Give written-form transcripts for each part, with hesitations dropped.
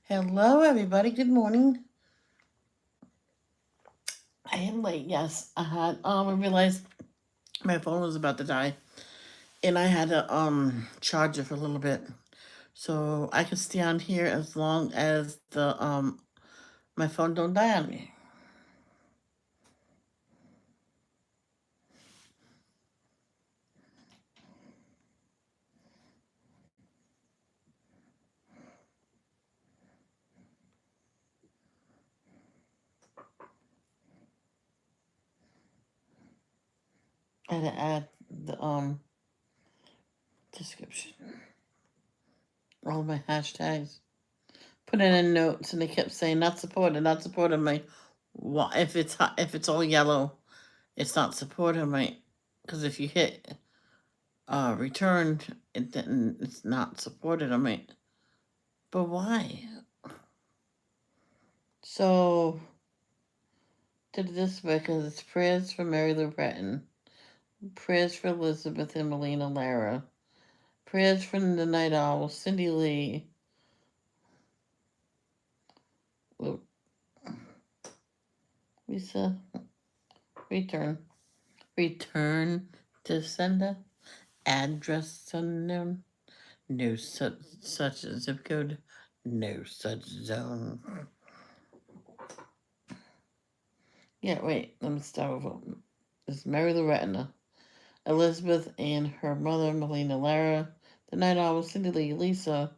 Hello, everybody. Good morning. I am late. Yes, I realized my phone was about to die, and I had to charge it for a little bit, so I could stay on here as long as the my phone don't die on me. I had to add the description, all my hashtags, put it in notes, and they kept saying not supported, not supported. I'm like, well, if it's all yellow, it's not supported. I'm like, because if you hit returned, it's not supported. I'm like, but why? So did it this way because it's prayers for Mary Lou Retton, prayers for Elizabeth and Melina Lara, prayers for the Night Owl, Cindy Lee, Lisa, return, return to sender, address unknown, no such zip code, no such zone. Yeah, wait, let me start over. It's Mary Lou Retton, Elizabeth and her mother, Melina Lara, the Night Owl, Cindy Lee, Lisa,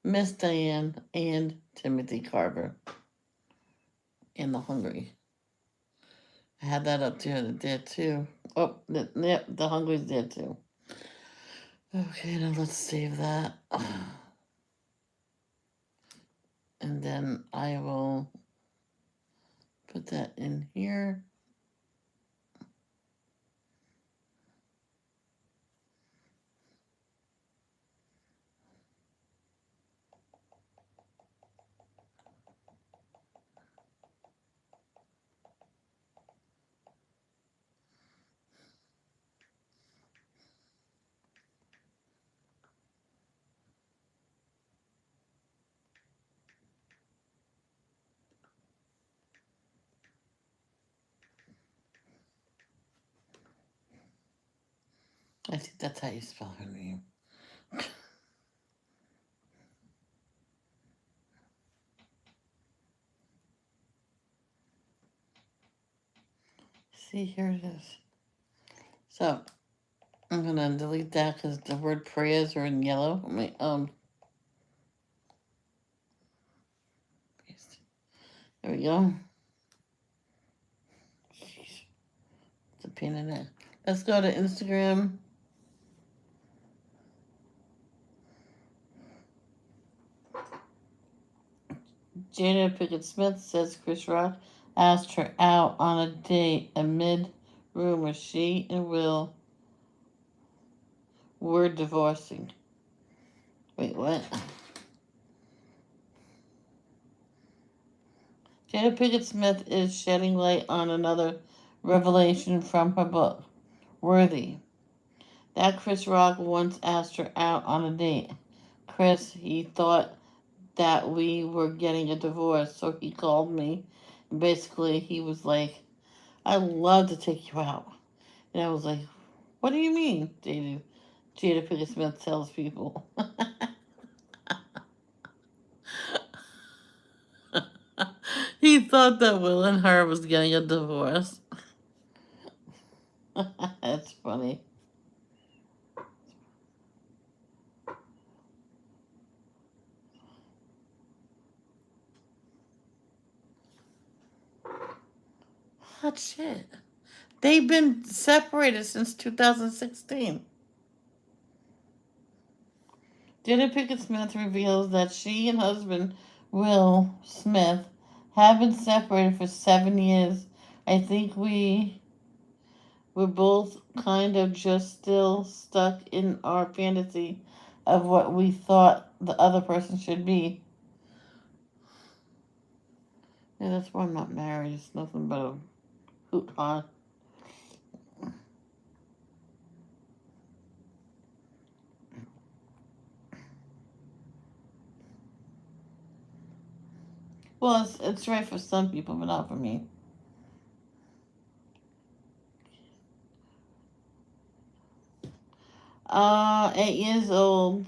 Miss Diane, and Timothy Carver, and the Hungry. I had that up there too. Oh, yep, the Hungry's there too. Okay, now let's save that. And then I will put that in here. I think that's how you spell her name. See, here it is. So I'm gonna delete that because the word prayers are in yellow. There we go. Jeez, it's a pain in the. Let's go to Instagram. Jada Pickett Smith says Chris Rock asked her out on a date amid rumors she and Will were divorcing. Wait, what? Jada Pickett Smith is shedding light on another revelation from her book, Worthy, that Chris Rock once asked her out on a date. Chris, he thought that we were getting a divorce, so he called me. Basically, he was like, I'd love to take you out. And I was like, what do you mean, Jada Pinkett Smith tells people? He thought that Will and her was getting a divorce. That's funny. Hot shit. They've been separated since 2016. Jada Pinkett Smith reveals that she and husband Will Smith have been separated for 7 years. I think we were both kind of just still stuck in our fantasy of what we thought the other person should be. Yeah, that's why I'm not married. It's nothing but a hoot ha. Well, it's right for some people, but not for me. 8 years old,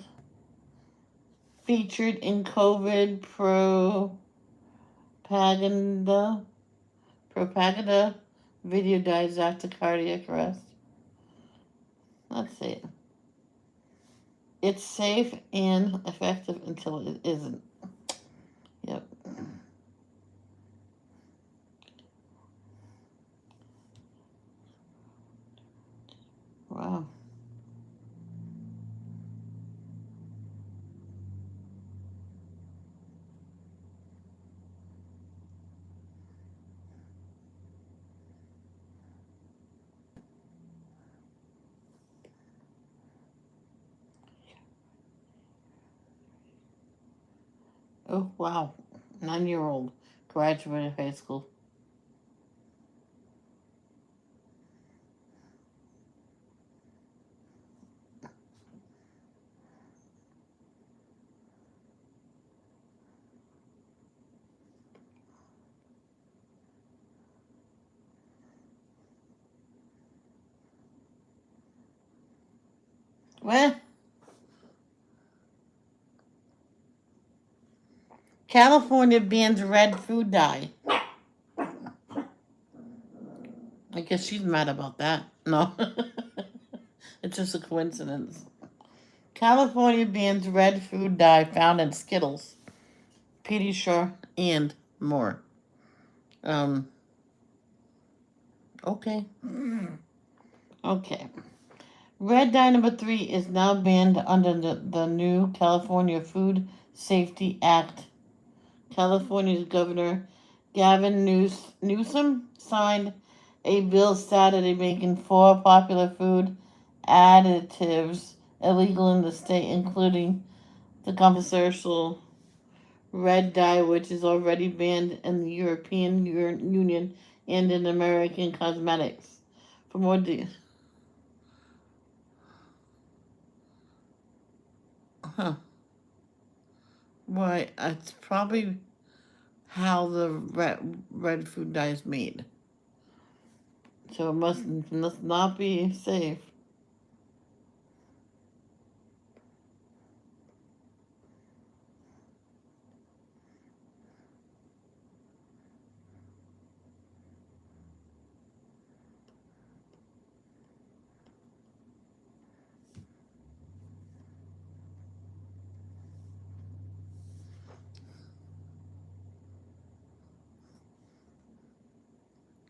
featured in COVID propaganda video dies after cardiac arrest. Let's see. It's safe and effective until it isn't. Yep. Wow. Oh, wow. 9-year old graduated high school. Well, California bans red food dye. I guess she's mad about that. No. It's just a coincidence. California bans red food dye found in Skittles, Pediasure, and more. Um, okay. Okay. Red dye number 3 is now banned under the new California Food Safety Act. California's Governor Gavin Newsom signed a bill Saturday making 4 popular food additives illegal in the state, including the controversial red dye, which is already banned in the European Union and in American cosmetics. For more details. Huh. Why, it's probably how the red food dye is made. So it must not be safe.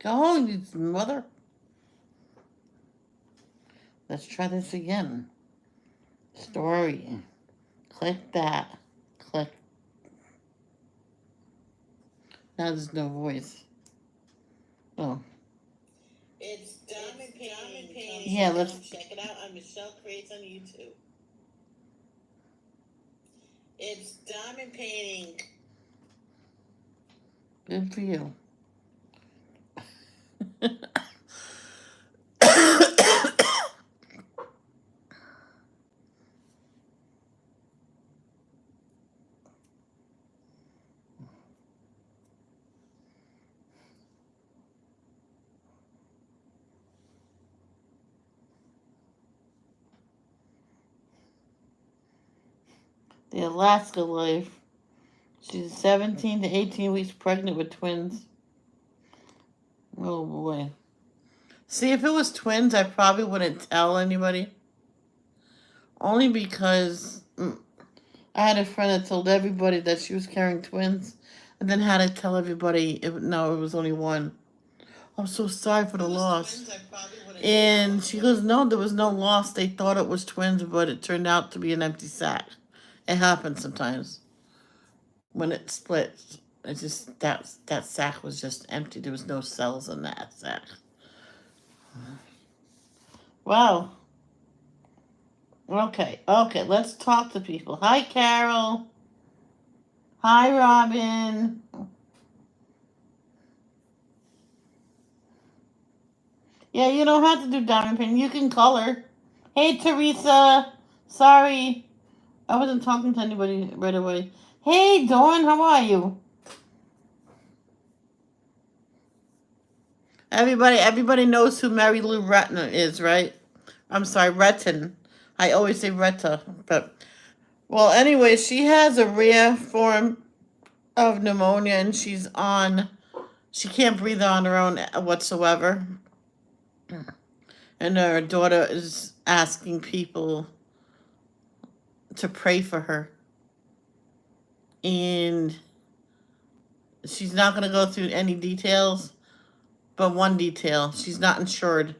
Go home, you mother. Let's try this again. Story. Click that. Click. Now there's no voice. Oh. It's Diamond Painting. Yeah, let's check it out on Michelle Creates on YouTube. It's Diamond Painting. Good for you. The Alaska life. She's 17 to 18 weeks pregnant with twins. Oh boy. See, if it was twins, I probably wouldn't tell anybody. Only because I had a friend that told everybody that she was carrying twins, and then had to tell everybody, it was only one. I'm so sorry for the loss. And she goes, no, there was no loss. They thought it was twins, but it turned out to be an empty sack. It happens sometimes. When it splits, it just that sack was just empty. There was no cells in that sack. Wow. Okay, let's talk to people. Hi, Carol. Hi, Robin. Yeah, you don't have to do diamond painting. You can color. Hey, Teresa. Sorry, I wasn't talking to anybody right away. Hey, Dawn, how are you? Everybody knows who Mary Lou Retton is, right? I'm sorry, Retton. I always say Retta, but well, anyway, she has a rare form of pneumonia, and she can't breathe on her own whatsoever. And her daughter is asking people to pray for her. And she's not going to go through any details, but one detail: she's not insured.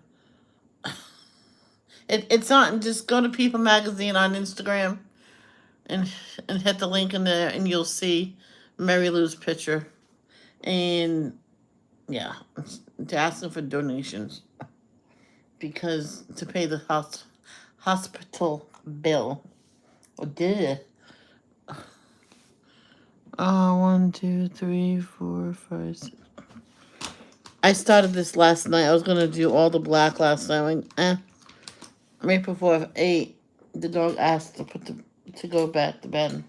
It's not. Just go to People Magazine on Instagram and hit the link in there, and you'll see Mary Lou's picture. And yeah, they're asking for donations because to pay the hospital bill. Oh, duh. 1, 2, 3, 4, 5, 6. I started this last night. I was gonna do all the black last night. Right before 8, the dog asked to go back to bed.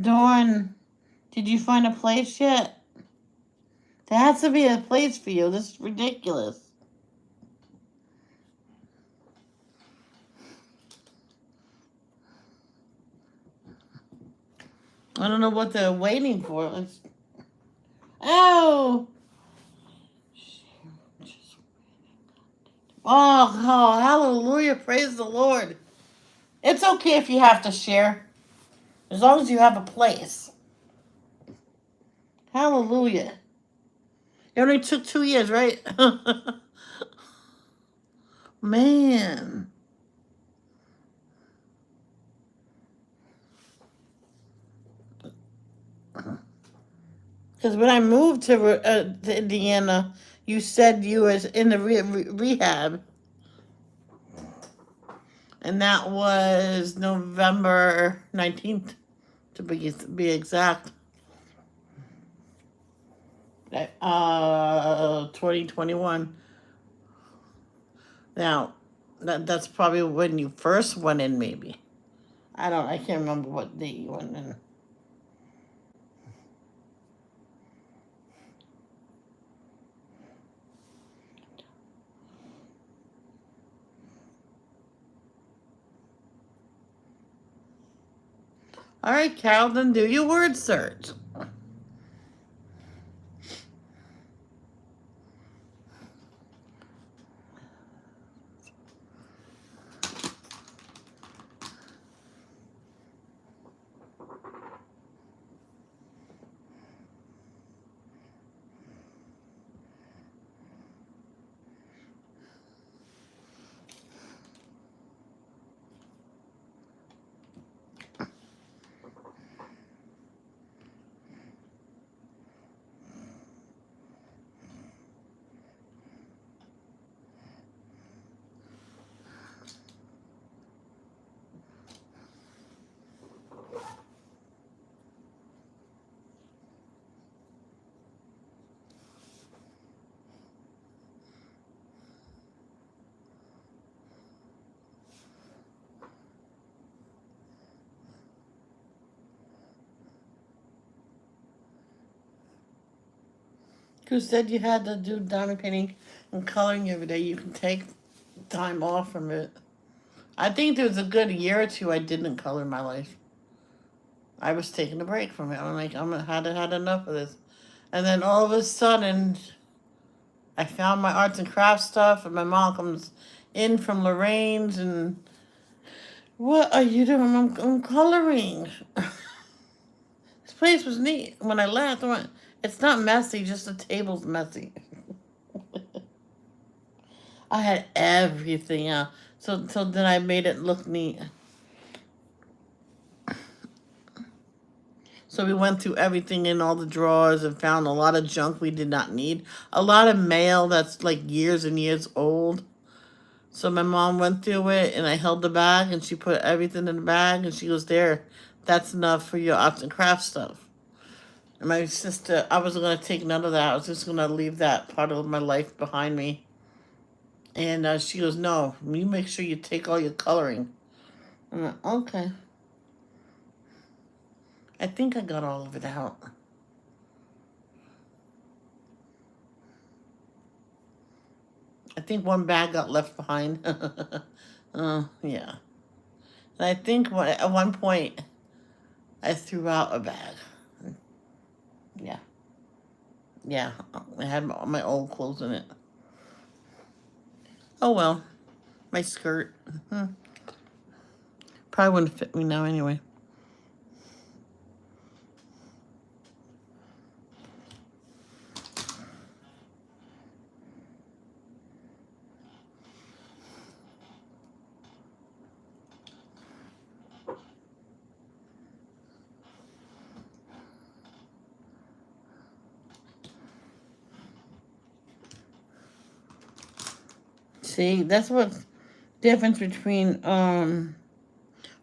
Dawn, did you find a place yet? There has to be a place for you. This is ridiculous. I don't know what they're waiting for. Oh! Oh, hallelujah. Praise the Lord. It's okay if you have to share, as long as you have a place. Hallelujah. It only took 2 years, right? Man. Because when I moved to Indiana, you said you was in the rehab. And that was November 19th, to be exact. 2021. Now, that's probably when you first went in, maybe. I can't remember what date you went in. All right, Carol, then do your word search. Who said you had to do diamond painting and coloring every day? You can take time off from it. I think there was a good year or two I didn't color my life. I was taking a break from it. I'm like, had enough of this. And then all of a sudden, I found my arts and crafts stuff, and my mom comes in from Lorraine's, and what are you doing? I'm coloring. This place was neat. When I left, I went, it's not messy, just the table's messy. I had everything out. So then I made it look neat. So we went through everything in all the drawers and found a lot of junk we did not need. A lot of mail that's like years and years old. So my mom went through it, and I held the bag, and she put everything in the bag, and she goes, there, that's enough for your arts and crafts stuff. And my sister, I wasn't going to take none of that. I was just going to leave that part of my life behind me. And she goes, no, you make sure you take all your coloring. I'm like, okay. I think I got all of it out. I think one bag got left behind. Yeah. And I think at one point I threw out a bag. Yeah. Yeah. I had my old clothes in it. Oh well. My skirt. Probably wouldn't fit me now anyway. See, that's what's difference between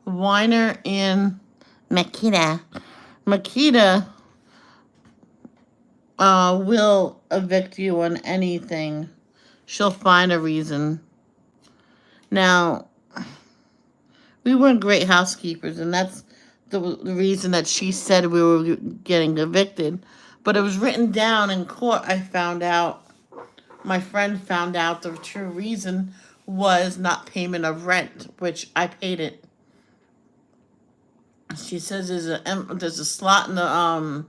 Weiner and Makita. Makita will evict you on anything. She'll find a reason. Now, we weren't great housekeepers, and that's the reason that she said we were getting evicted. But it was written down in court. I found out, my friend found out the true reason was not payment of rent, which I paid it. She says there's a slot in the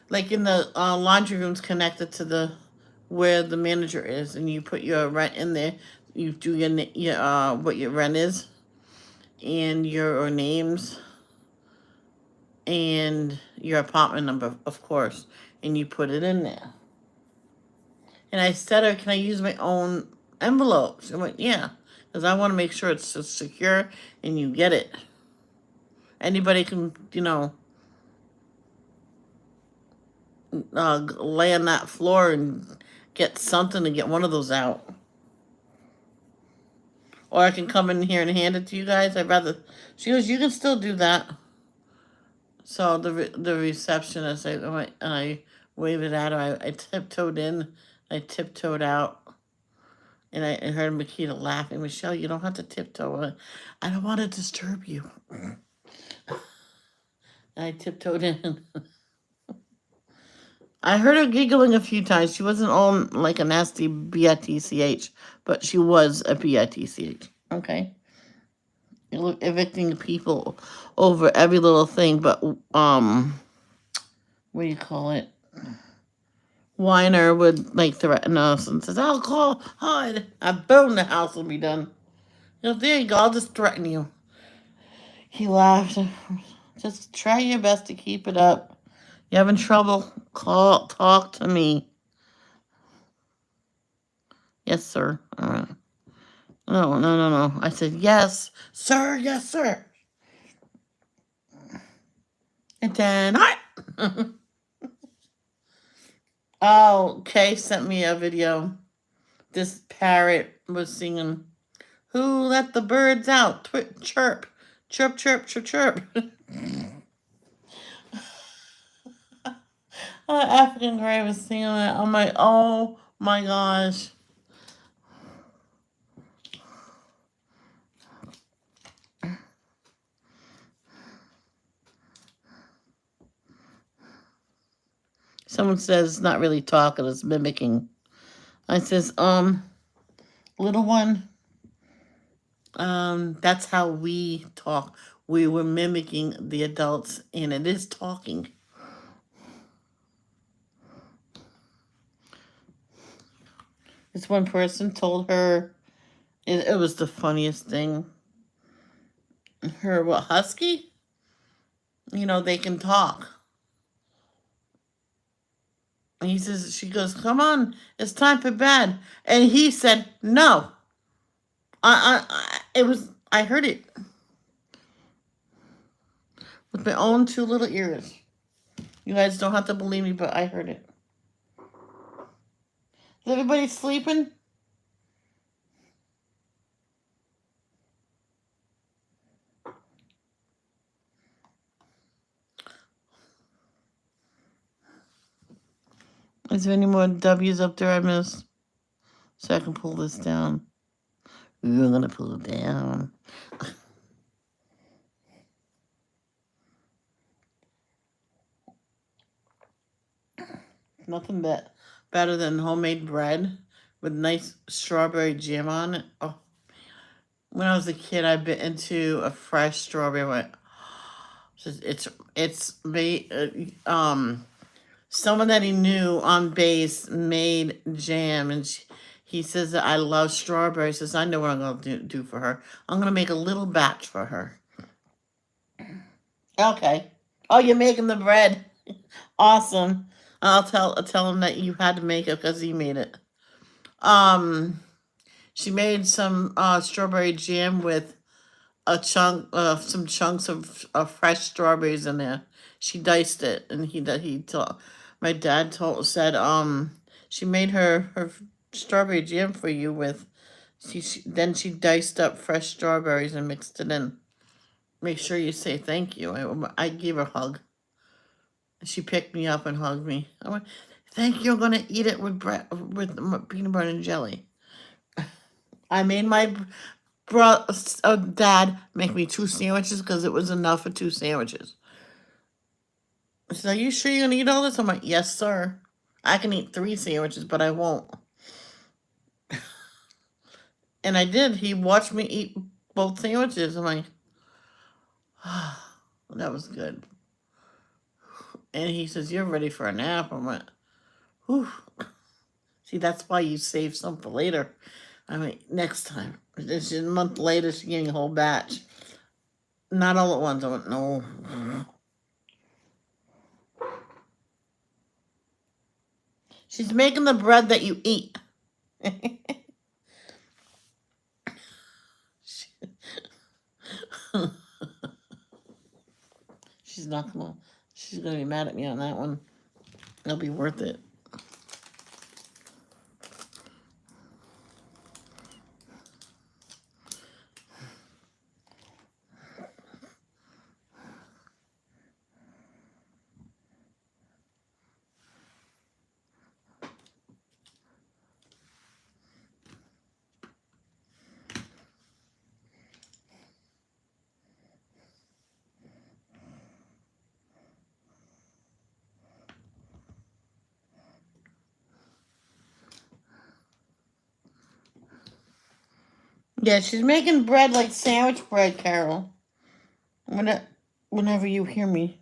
like in the laundry rooms connected to the where the manager is, and you put your rent in there. You do your what your rent is, and your names, and your apartment number, of course, and you put it in there. And I said her, can I use my own envelopes? She went, yeah, because I want to make sure it's secure and you get it. Anybody can, lay on that floor and get something to get one of those out. Or I can come in here and hand it to you guys. I'd rather. She goes, you can still do that. So the receptionist, I waved it at her. I tiptoed in. I tiptoed out. And I heard Makita laughing. Michelle, you don't have to tiptoe. I don't want to disturb you. And I tiptoed in. I heard her giggling a few times. She wasn't all like a nasty bitch, but she was a bitch. Okay, evicting people over every little thing. But what do you call it? Weiner would like threaten us and says, "I'll call HUD. I boom, the house will be done." There you go. I'll just threaten you. He laughed. Just try your best to keep it up. You having trouble? Talk to me. Yes, sir. All right. No. I said, yes, sir. Yes, sir. And then, oh, Kay sent me a video. This parrot was singing, "Who let the birds out? Chirp, chirp, chirp, chirp, chirp." African Gray was singing it. I'm like, oh my gosh. Someone says it's not really talking, it's mimicking. I says, little one, that's how we talk. We were mimicking the adults, and it is talking. This one person told her, it was the funniest thing. Her, what, husky? They can talk. And he says, she goes, come on, it's time for bed. And he said, no. I heard it with my own two little ears. You guys don't have to believe me, but I heard it. Is everybody sleeping? Is there any more W's up there I missed? So I can pull this down. We're going to pull it down. Nothing better than homemade bread with nice strawberry jam on it. Oh, when I was a kid, I bit into a fresh strawberry. I went, it's made. Someone that he knew on base made jam, and he says that I love strawberries. Says I know what I'm gonna do for her. I'm gonna make a little batch for her. Okay. Oh, you're making the bread. Awesome. I'll tell him that you had to make it because he made it. She made some strawberry jam with some chunks of fresh strawberries in there. She diced it, and my dad said she made her strawberry jam for you with. Then she diced up fresh strawberries and mixed it in. Make sure you say thank you. I gave her a hug. She picked me up and hugged me. I went, thank you. I'm gonna eat it with peanut butter and jelly. I made my dad make me 2 sandwiches because it was enough for 2 sandwiches. He said, are you sure you're gonna eat all this? I'm like, yes, sir. I can eat 3 sandwiches, but I won't. And I did. He watched me eat both sandwiches. I'm like, oh, that was good. And he says, you're ready for a nap. I'm like, whew. See, that's why you save some for later. I mean, next time. It's a month later, she's getting a whole batch. Not all at once. I went, no. She's making the bread that you eat. She's gonna be mad at me on that one. It'll be worth it. Yeah, she's making bread like sandwich bread, Carol. Whenever you hear me.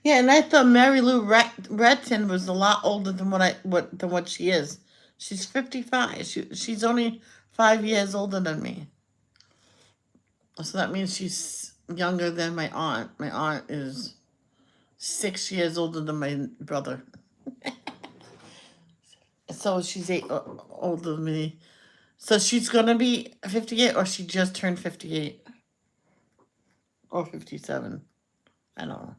Yeah, and I thought Mary Lou Retton was a lot older than what she is. She's 55. She's only 5 years older than me. So that means she's younger than my aunt. My aunt is 6 years older than my brother. So she's older than me. So she's gonna be 58, or she just turned 58, or 57. I don't know.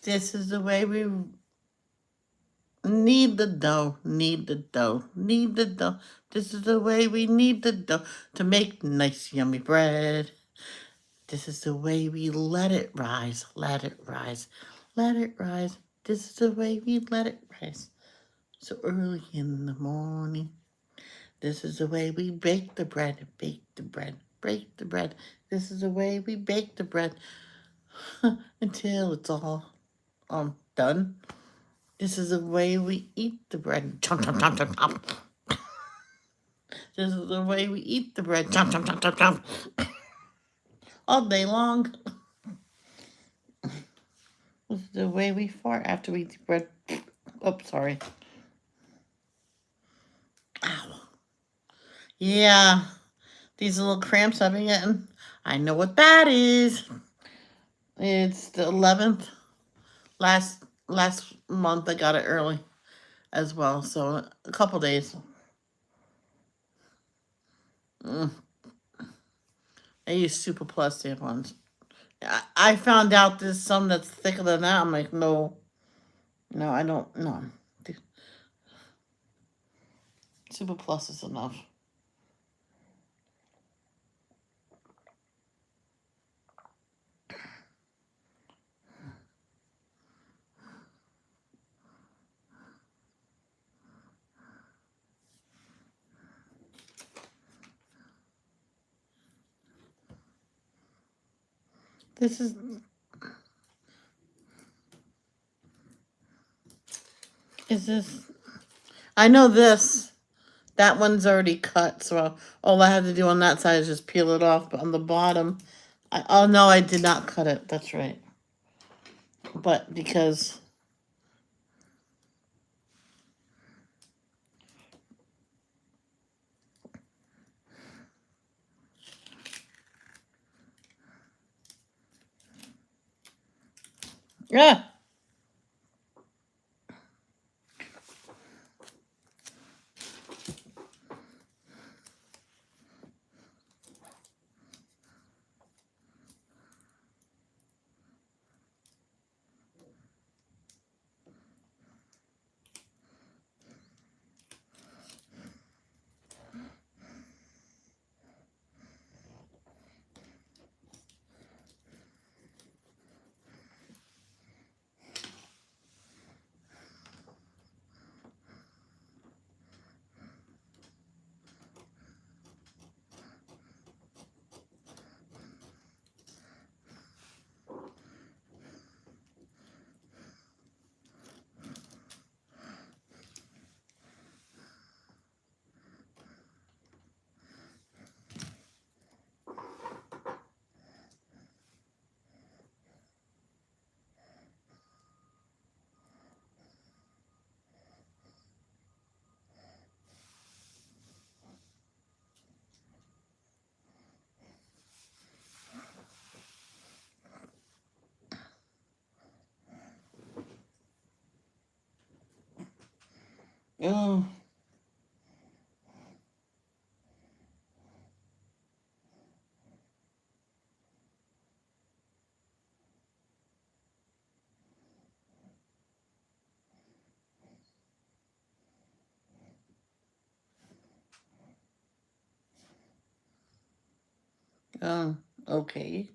This is the way we knead the dough, knead the dough, knead the dough. This is the way we knead the dough to make nice, yummy bread. This is the way we let it rise, let it rise, let it rise. This is the way we let it rise. So early in the morning. This is the way we bake the bread, bake the bread, bake the bread. This is the way we bake the bread until it's all done. This is the way we eat the bread. Chomp, chomp, chomp, chomp, chomp. This is the way we eat the bread. Chomp, chomp, chomp, chomp, chomp. All day long. This is the way we fart after we eat the bread. Oh, sorry. Ow. Yeah, these little cramps I've been getting. I know what that is. It's the 11th. Last month I got it early as well, so a couple days. I use Super Plus tampons. I found out there's some that's thicker than that. I'm like, no, I don't. No, Super Plus is enough. This is. Is this? I know this. That one's already cut, so all I have to do on that side is just peel it off. But on the bottom, oh no, I did not cut it. That's right. But because. Yeah. Oh. Okay.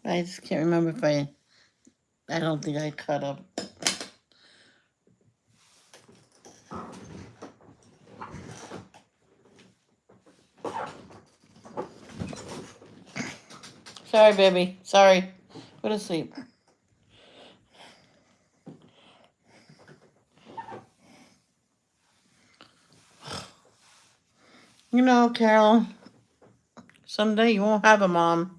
I just can't remember if I don't think I cut up. Sorry, baby. Sorry. Go to sleep. You know, Carol, someday you won't have a mom.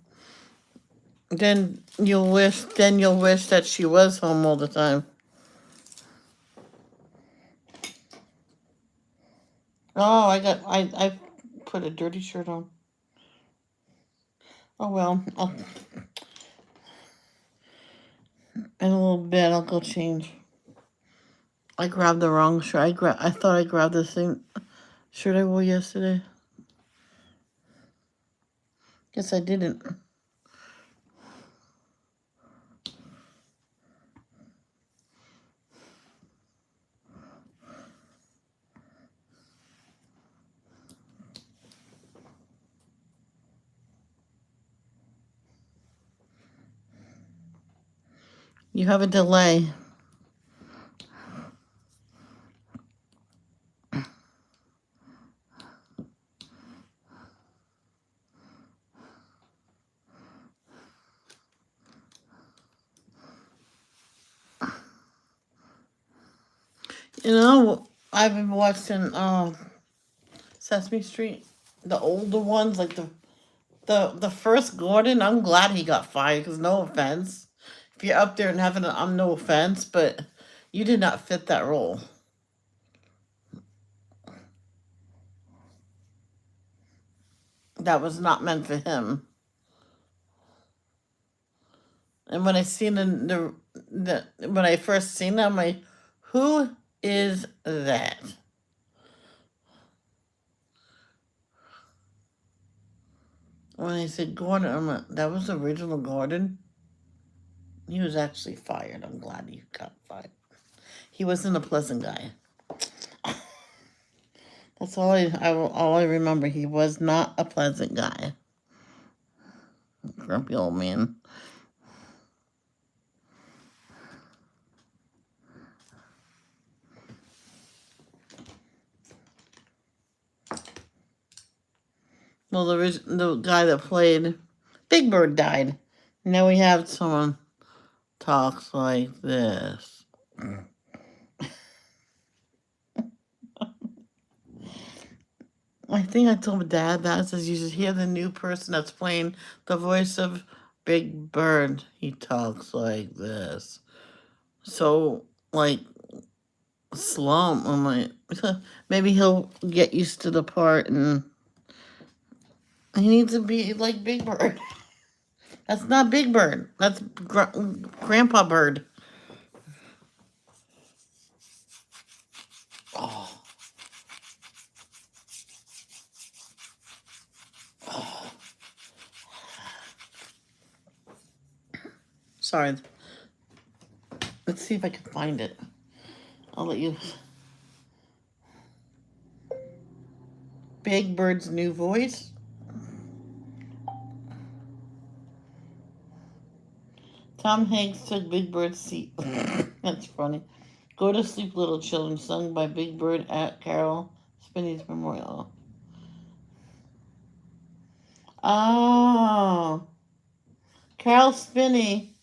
Then you'll wish that she was home all the time. Oh, I put a dirty shirt on. Oh well, in a little bit I'll go change. I grabbed the wrong shirt. I thought I grabbed the same. Shirt I wore yesterday. Guess I didn't. You have a delay. You know, I've been watching Sesame Street, the older ones, like the first Gordon. I'm glad he got fired because no offense, if you're up there and having I'm no offense, but you did not fit that role. That was not meant for him. And when I seen the when I first seen them, I'm like, who is that? When I said Gordon, I'm like, that was the original Gordon. He was actually fired. I'm glad he got fired. He wasn't a pleasant guy. That's all I remember. He was not a pleasant guy. Grumpy old man. Well, the guy that played Big Bird died. Now we have someone talks like this. I think I told my dad that. Says you should hear the new person that's playing the voice of Big Bird. He talks like this. So, like, slump. I'm like, maybe he'll get used to the part and he needs to be like Big Bird. That's not Big Bird. That's Grandpa Bird. Oh. Oh. Sorry. Let's see if I can find it. I'll let you. Big Bird's new voice. Tom Hanks took Big Bird's seat. That's funny. Go to Sleep, Little Children, sung by Big Bird at Carol Spinney's memorial. Oh. Carol Spinney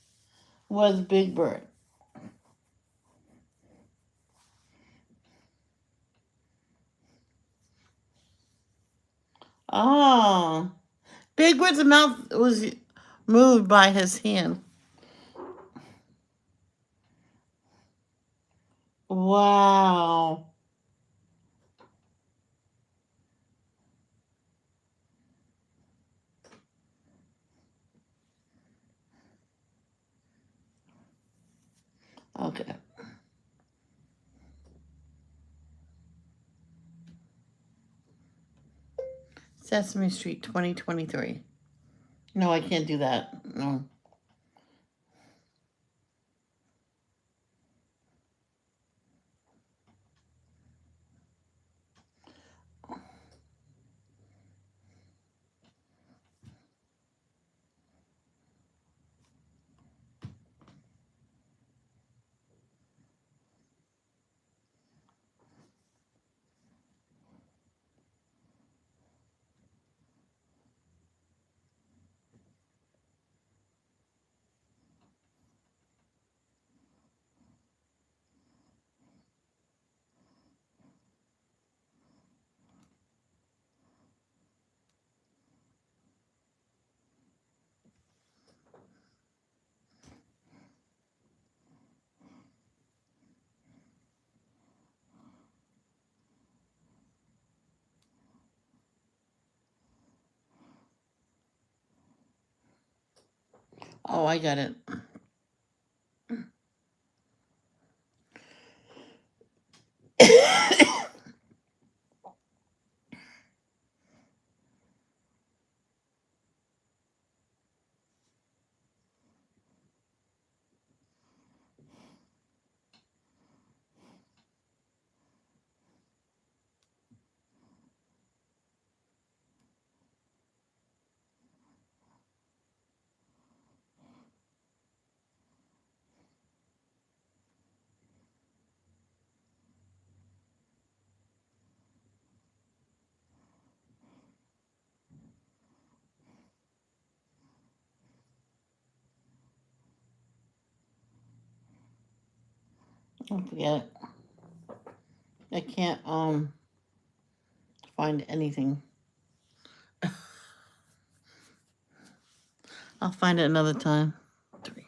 was Big Bird. Oh. Big Bird's mouth was moved by his hand. Wow. Okay. Sesame Street 2023. No, I can't do that. No. Oh, I got it. I forget it. I can't find anything. I'll find it another time. 3.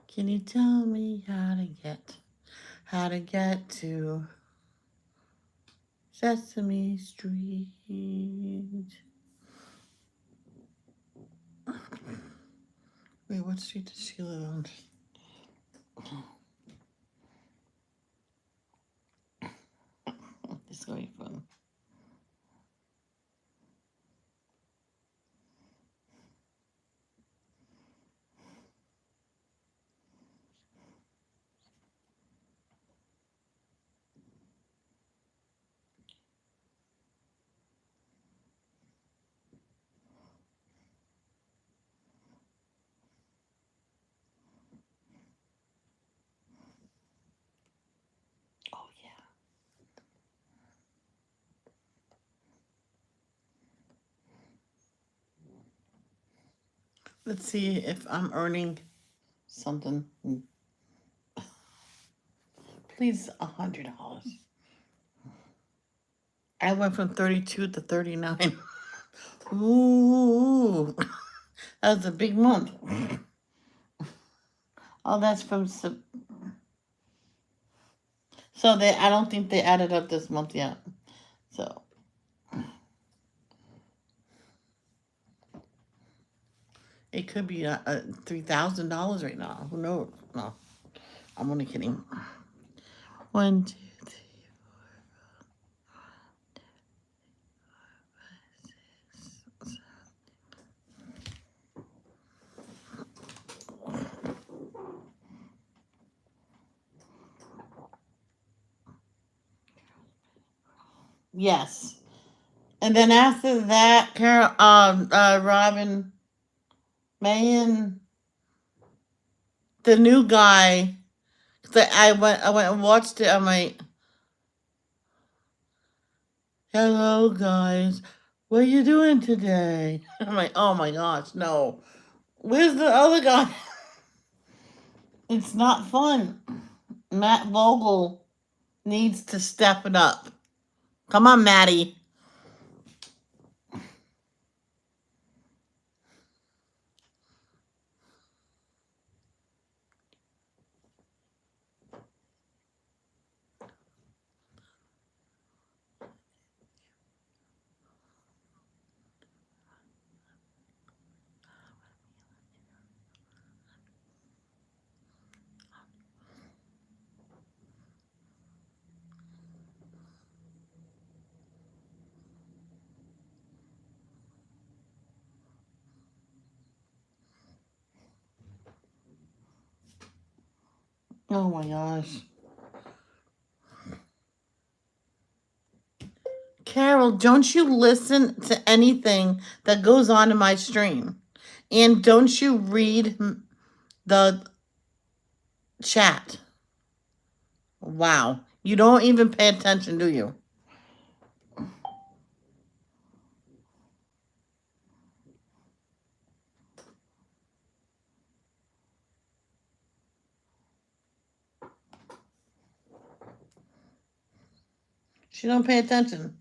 Can you tell me how to get to Sesame Street? Wait, what street does she live on? This is going to be fun. Oh, yeah. Let's see if I'm earning something. Please, $100. I went from 32 to 39. Ooh, that was a big month. Oh, that's from so I don't think they added up this month yet. So it could be $3,000 right now. Who knows? No, I'm only kidding. 1, 2, 3. Yes. And then after that, Robin Mayan, the new guy. I went and watched it. I'm like, hello guys, what are you doing today? I'm like, oh my gosh, no. Where's the other guy? It's not fun. Matt Vogel needs to step it up. Come on, Maddie. Oh my gosh. Carol, don't you listen to anything that goes on in my stream? And don't you read the chat? Wow. You don't even pay attention, do you? She don't pay attention.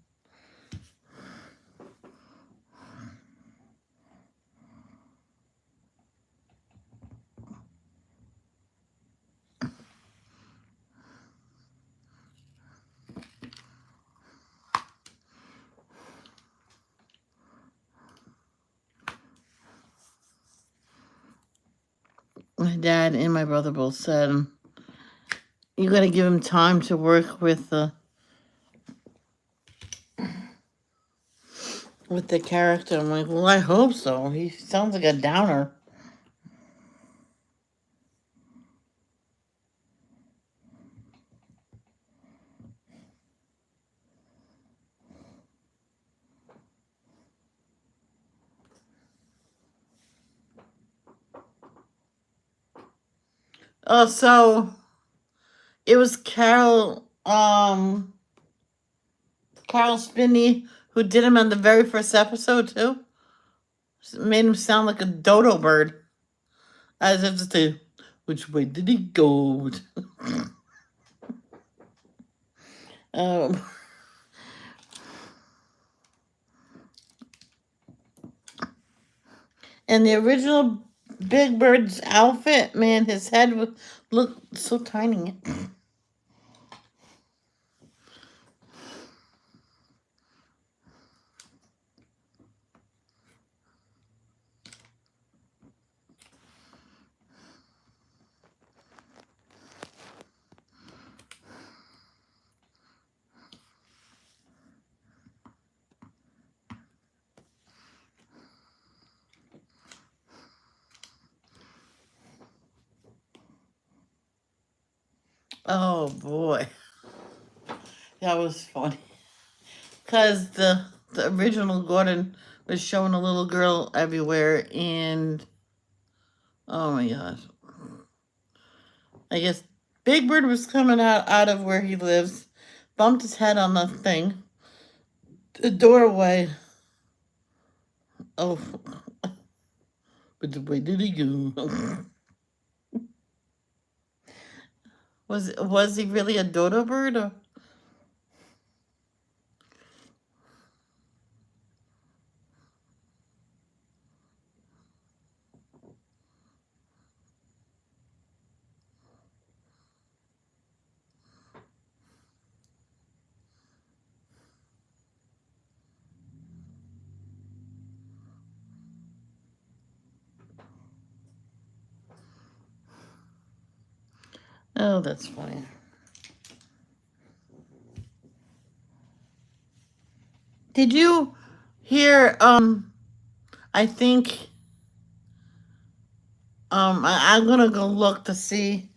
My dad and my brother both said, you got to give him time to work with the character. I'm like, well, I hope so. He sounds like a downer. Oh, so it was Carol Spinney who did him on the very first episode too. Made him sound like a dodo bird, as if to say, "Which way did he go?" um, and the original Big Bird's outfit, man, his head looked so tiny. Oh boy, that was funny. Cause the original Gordon was showing a little girl everywhere, and oh my gosh, I guess Big Bird was coming out of where he lives, bumped his head on the thing, the doorway. Oh, but where did he go? Was he really a dodo bird? Or? Oh, that's funny. Did you hear? I think I'm gonna go look to see,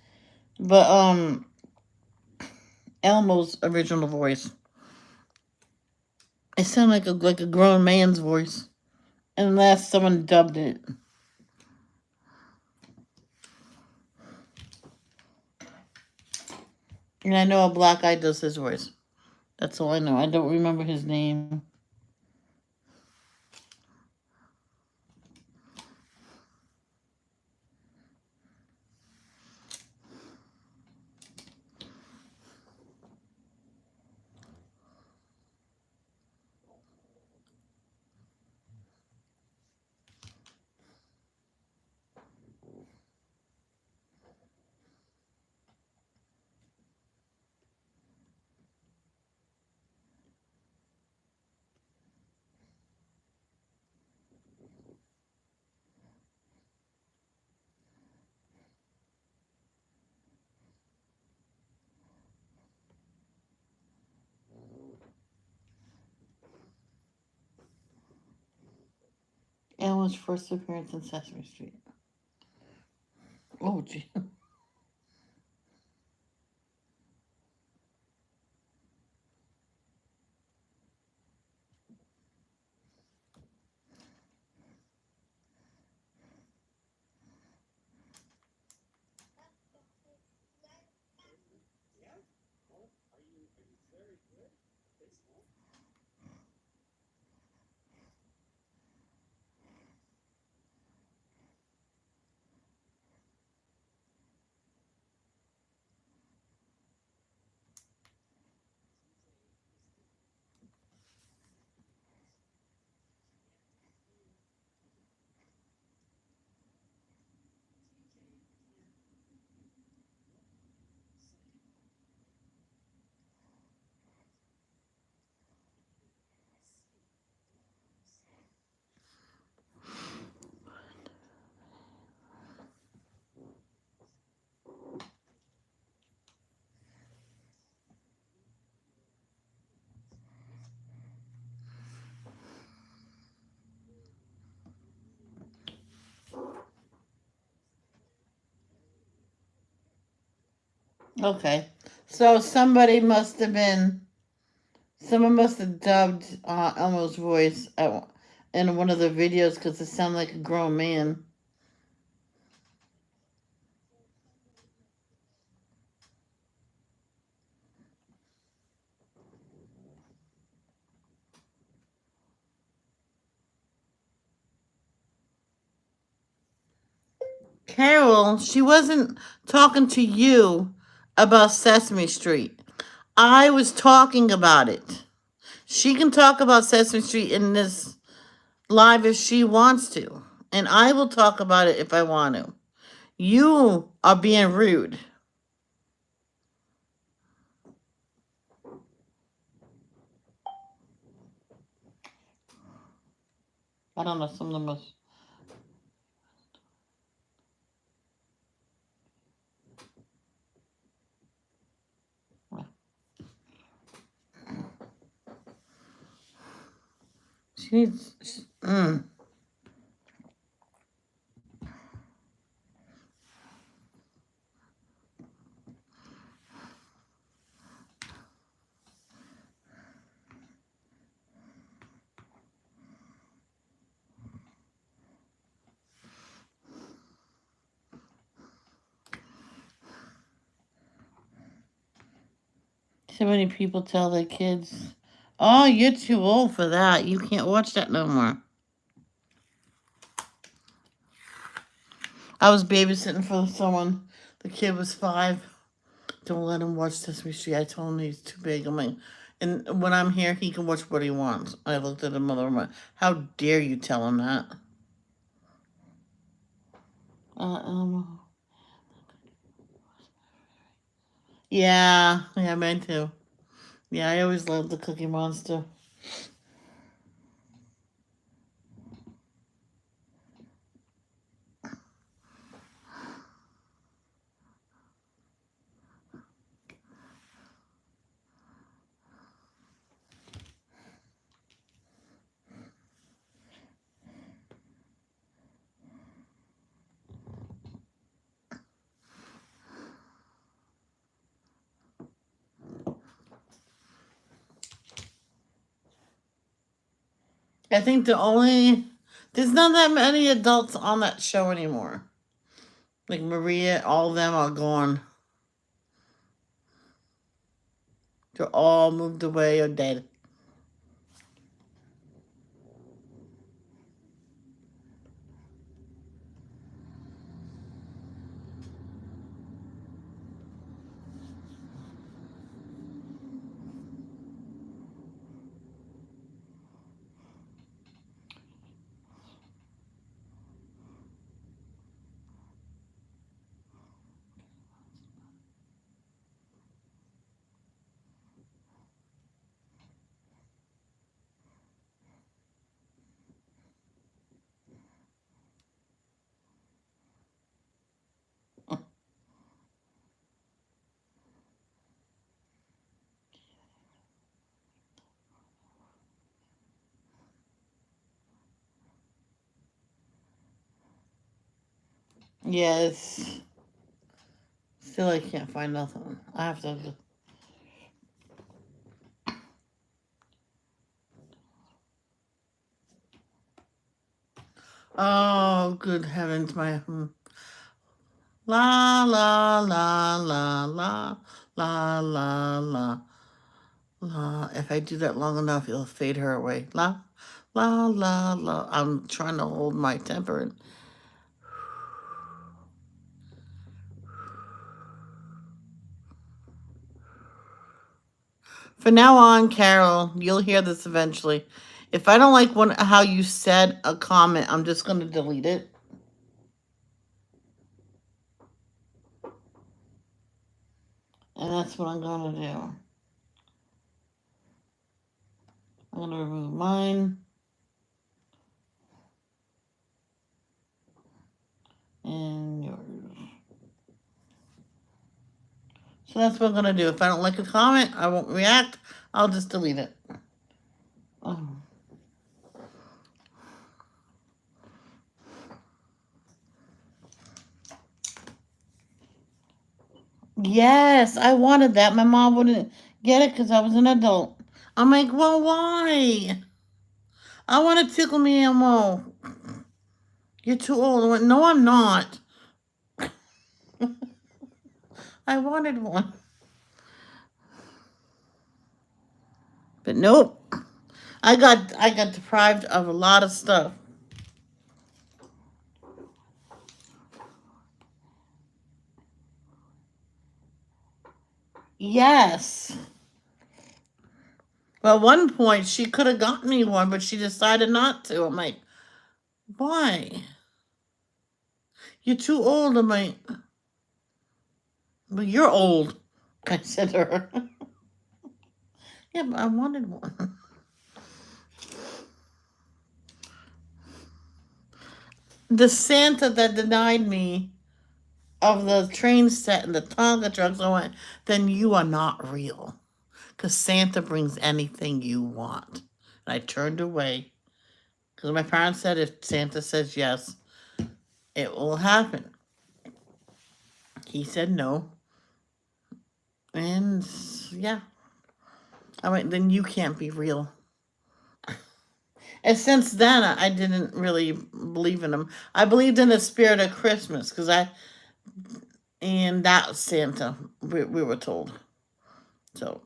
but Elmo's original voice. It sounded like a grown man's voice, unless someone dubbed it. And I know a black guy does his voice. That's all I know. I don't remember his name. Elmo's first appearance on Sesame Street. Oh, gee. Okay. So someone must have dubbed Elmo's voice in one of the videos because it sounded like a grown man. Carol, she wasn't talking to you about Sesame Street. I was talking about it. She can talk about Sesame Street in this live if she wants to, and I will talk about it if I want to. You are being rude. I don't know. Some of them was. She needs. So many people tell their kids, "Oh, you're too old for that. You can't watch that no more." I was babysitting for someone. The kid was 5. Don't let him watch Sesame Street. I told him he's too big. I'm like, and when I'm here, he can watch what he wants. I looked at the mother and went, "How dare you tell him that?" Um. Yeah, mine too. Yeah, I always loved the Cookie Monster. I think there's not that many adults on that show anymore. Like Maria, all of them are gone. They're all moved away or dead. Yes. Still, I can't find nothing. I have to. Oh, good heavens, my. La la la la la la la la la. If I do that long enough, it'll fade her away. La la la la. I'm trying to hold my temper. From now on, Carol, you'll hear this eventually. If I don't like how you said a comment, I'm just going to delete it. And that's what I'm going to do. I'm going to remove mine. And yours. So that's what I'm going to do. If I don't like a comment, I won't react. I'll just delete it. Oh. Yes, I wanted that. My mom wouldn't get it because I was an adult. I'm like, well, why? I want to tickle me Elmo. You're too old. I went, no, I'm not. I wanted one. But nope. I got deprived of a lot of stuff. Yes. Well, at one point she could have gotten me one, but she decided not to. I'm like, why? You're too old. I'm like, well, you're old. I said to her. Yeah, but I wanted one. The Santa that denied me of the train set and the Tonka trucks, I went, then you are not real. Because Santa brings anything you want. And I turned away. Because my parents said if Santa says yes, it will happen. He said no. And yeah. I went, then you can't be real. And since then, I didn't really believe in him. I believed in the spirit of Christmas and that Santa, we were told. So,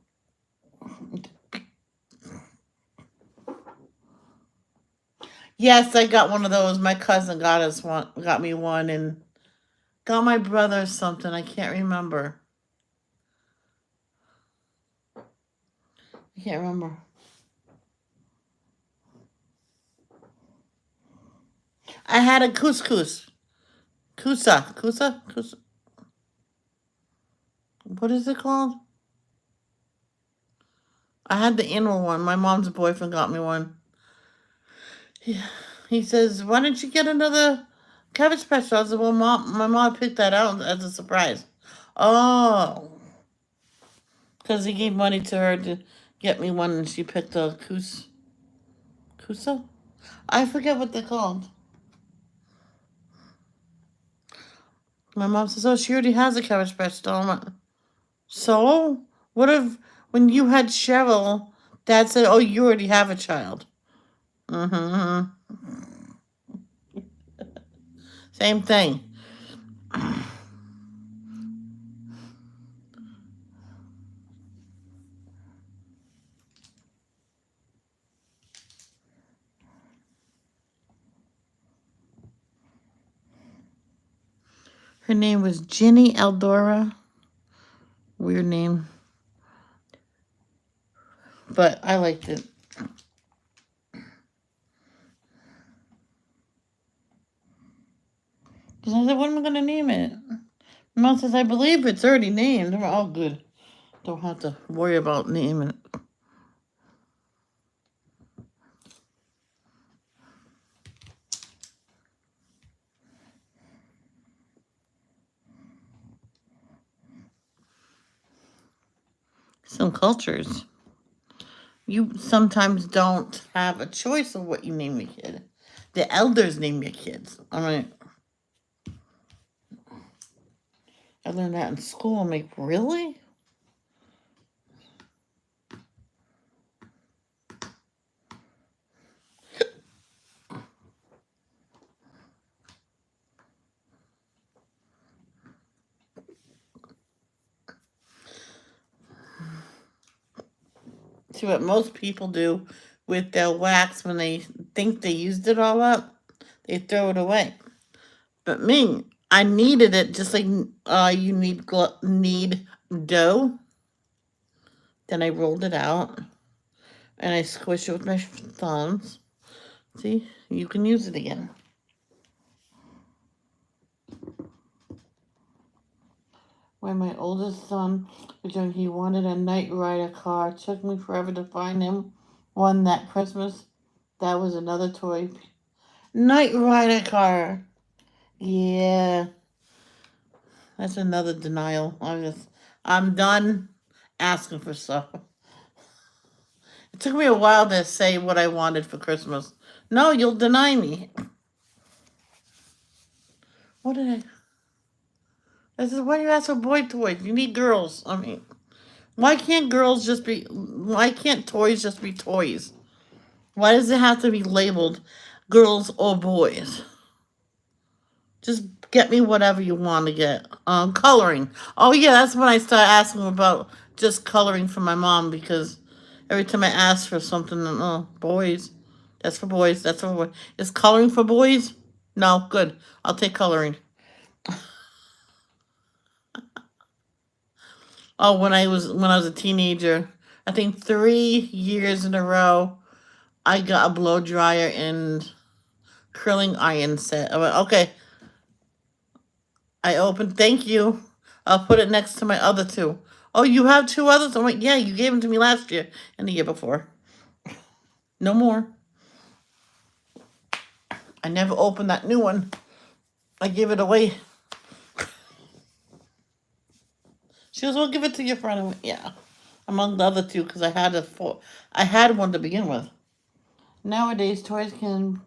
yes, I got one of those. My cousin got me one, and got my brother something. I can't remember. I can't remember. I had a couscous. Kusa. What is it called? I had the annual one. My mom's boyfriend got me one. Yeah. He says, "Why don't you get another cabbage patch?" I said, "Well, mom, my mom picked that out as a surprise." Oh, because he gave money to her to get me one, and she picked a kusa. I forget what they're called. My mom says, "Oh, she already has a cabbage patch doll." So, what if when you had Cheryl, Dad said, "Oh, you already have a child." Mm-hmm. Same thing. Her name was Ginny Eldora. Weird name, but I liked it. Because I said, "What am I going to name it?" Mom says, "I believe it's already named." We're all good. Don't have to worry about naming it. Some cultures, you sometimes don't have a choice of what you name your kid. The elders name your kids. I mean, I learned that in school. I'm like, really? See what most people do with their wax when they think they used it all up, they throw it away. But me, I needed it just like you need dough. Then I rolled it out and I squished it with my thumbs. See, you can use it again. When my oldest son was young, he wanted a Knight Rider car. It took me forever to find him one that Christmas. That was another toy. Knight Rider car. Yeah, that's another denial. I'm done asking for stuff. It took me a while to say what I wanted for Christmas. No, you'll deny me. What did I? I said, why do you ask for boy toys? You need girls. I mean, why can't girls just be, why can't toys just be toys? Why does it have to be labeled girls or boys? Just get me whatever you want to get. Coloring. Oh yeah, that's when I started asking about just coloring for my mom, because every time I ask for something, oh, boys. That's for boys. That's for boys. Is coloring for boys? No, good. I'll take coloring. Oh, when I was a teenager, I think 3 years in a row, I got a blow dryer and curling iron set. I went, okay, I opened. Thank you. I'll put it next to my other two. Oh, you have two others? I'm like, yeah, you gave them to me last year and the year before. No more. I never opened that new one. I gave it away. She goes, "We'll give it to your friend." I went, yeah, among the other two, because I had one to begin with. Nowadays, toys can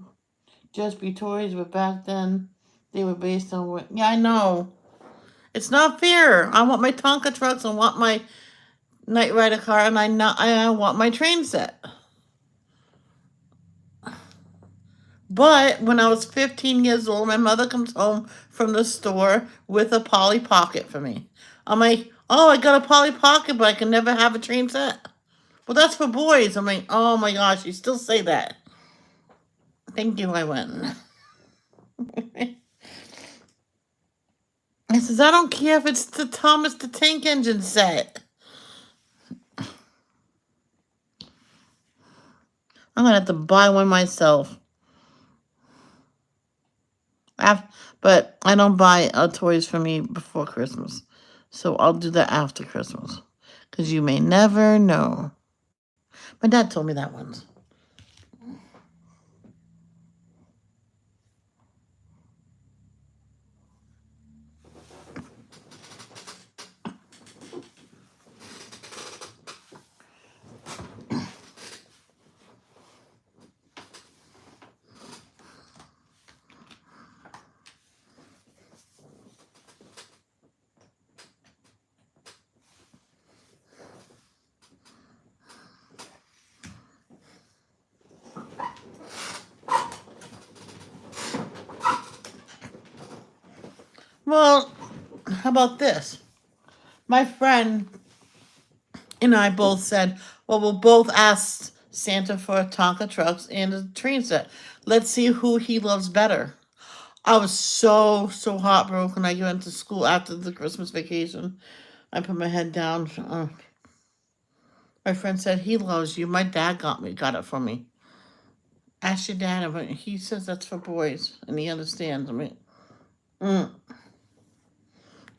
just be toys, but back then they were based on what? Yeah, I know. It's not fair. I want my Tonka trucks. I want my Knight Rider car, and I want my train set. But when I was 15 years old, my mother comes home from the store with a Polly Pocket for me. I'm like, oh, I got a Polly Pocket, but I can never have a train set. Well, that's for boys. I'm like, oh my gosh, you still say that. Thank you, I went. I says, I don't care if it's the Thomas the Tank Engine set. I'm gonna have to buy one myself. But I don't buy toys for me before Christmas. So I'll do that after Christmas. Because you may never know. My dad told me that once. Well, how about this? My friend and I both said, well, we'll both ask Santa for Tonka trucks and a train set. Let's see who he loves better. I was so heartbroken. I went to school after the Christmas vacation. I put my head down. My friend said, he loves you. My dad got it for me. Ask your dad. But he says that's for boys, and he understands. I mean,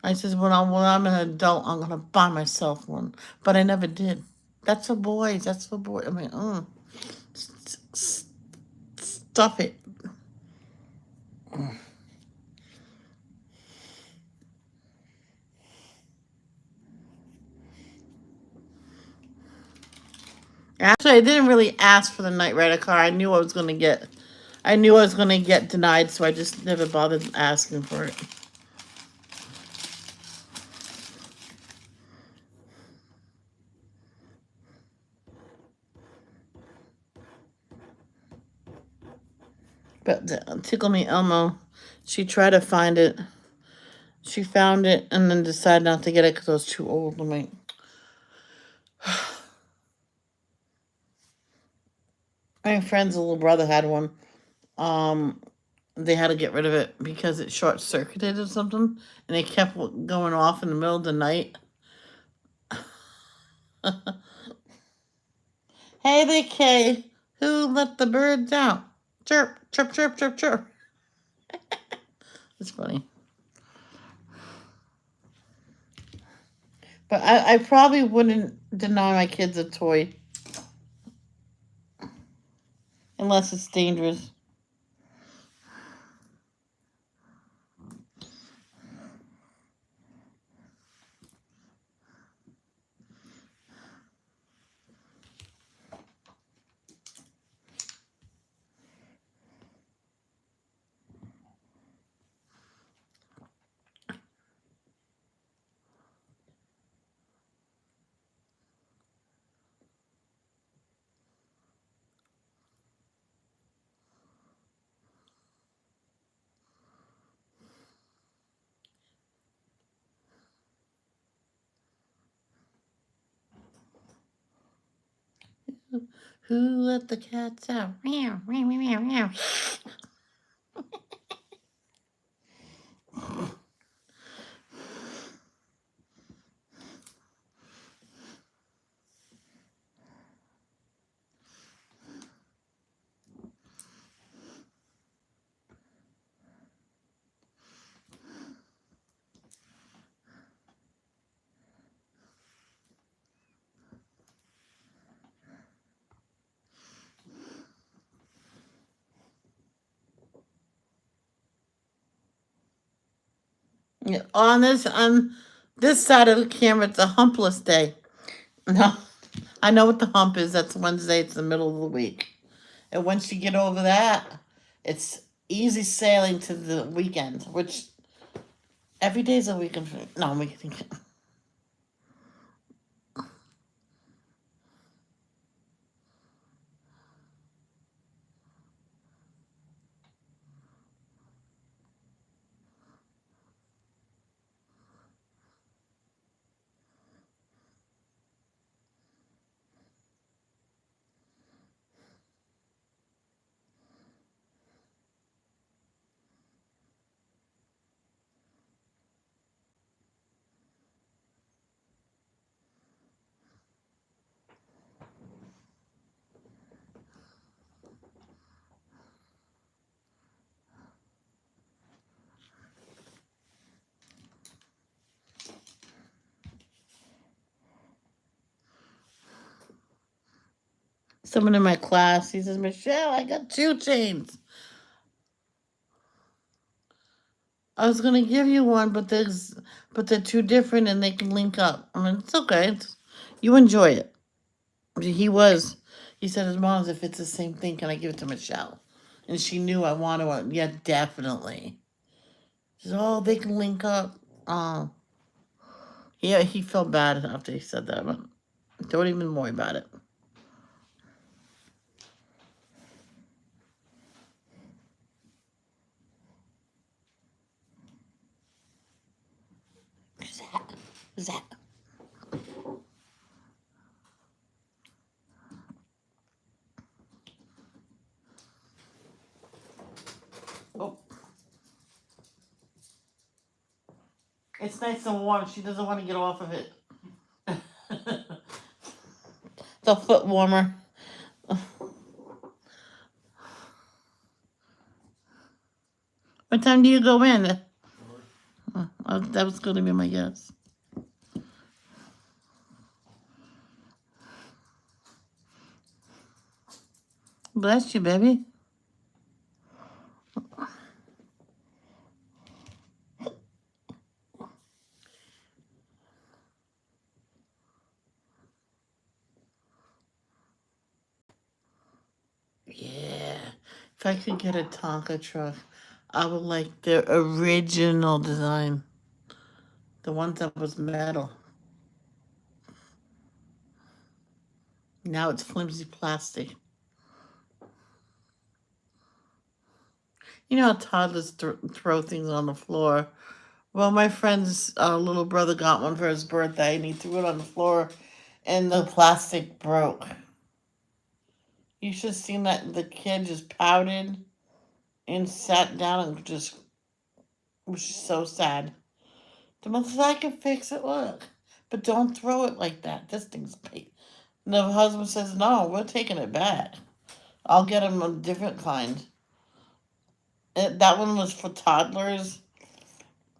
I says, when I'm an adult, I'm gonna buy myself one. But I never did. That's for boys. That's for boys. I mean, stop it. Actually, I didn't really ask for the Knight Rider car. I knew I was gonna get. I knew I was gonna get denied, so I just never bothered asking for it. But Tickle Me Elmo, she tried to find it. She found it and then decided not to get it because I was too old. I'm like, my friend's little brother had one. Um, they had to get rid of it because it short circuited or something, and it kept going off in the middle of the night. Hey there, Kay. Who let the birds out? Chirp, chirp, chirp, chirp, chirp. It's funny. But I probably wouldn't deny my kids a toy unless it's dangerous. Who let the cats out? Meow, meow, meow, meow. Yeah, on this side of the camera, it's a humpless day. No, I know what the hump is. That's Wednesday. It's the middle of the week, and once you get over that, it's easy sailing to the weekend. Which every day's a weekend. No, I'm kidding. Someone in my class, he says, Michelle, I got 2 chains. I was gonna give you one, but they're too different and they can link up. I mean, it's okay. You enjoy it. He said his mom's, if it's the same thing, can I give it to Michelle? And she knew I wanted one. Yeah, definitely. She said, oh, they can link up. Oh, yeah, he felt bad after he said that, but don't even worry about it. Who's that? Who's that? Oh, it's nice and warm. She doesn't want to get off of it. The foot warmer. What time do you go in? That was going to be my guess. Bless you, baby. Yeah. If I could get a Tonka truck, I would like the original design. The one that was metal. Now it's flimsy plastic. You know how toddlers throw things on the floor? Well, my friend's little brother got one for his birthday and he threw it on the floor and the plastic broke. You should have seen that the kid just pouted and sat down and just was so sad. The mother said, I can fix it, look. But don't throw it like that. This thing's big. And the husband says, no, we're taking it back. I'll get him a different kind. That one was for toddlers.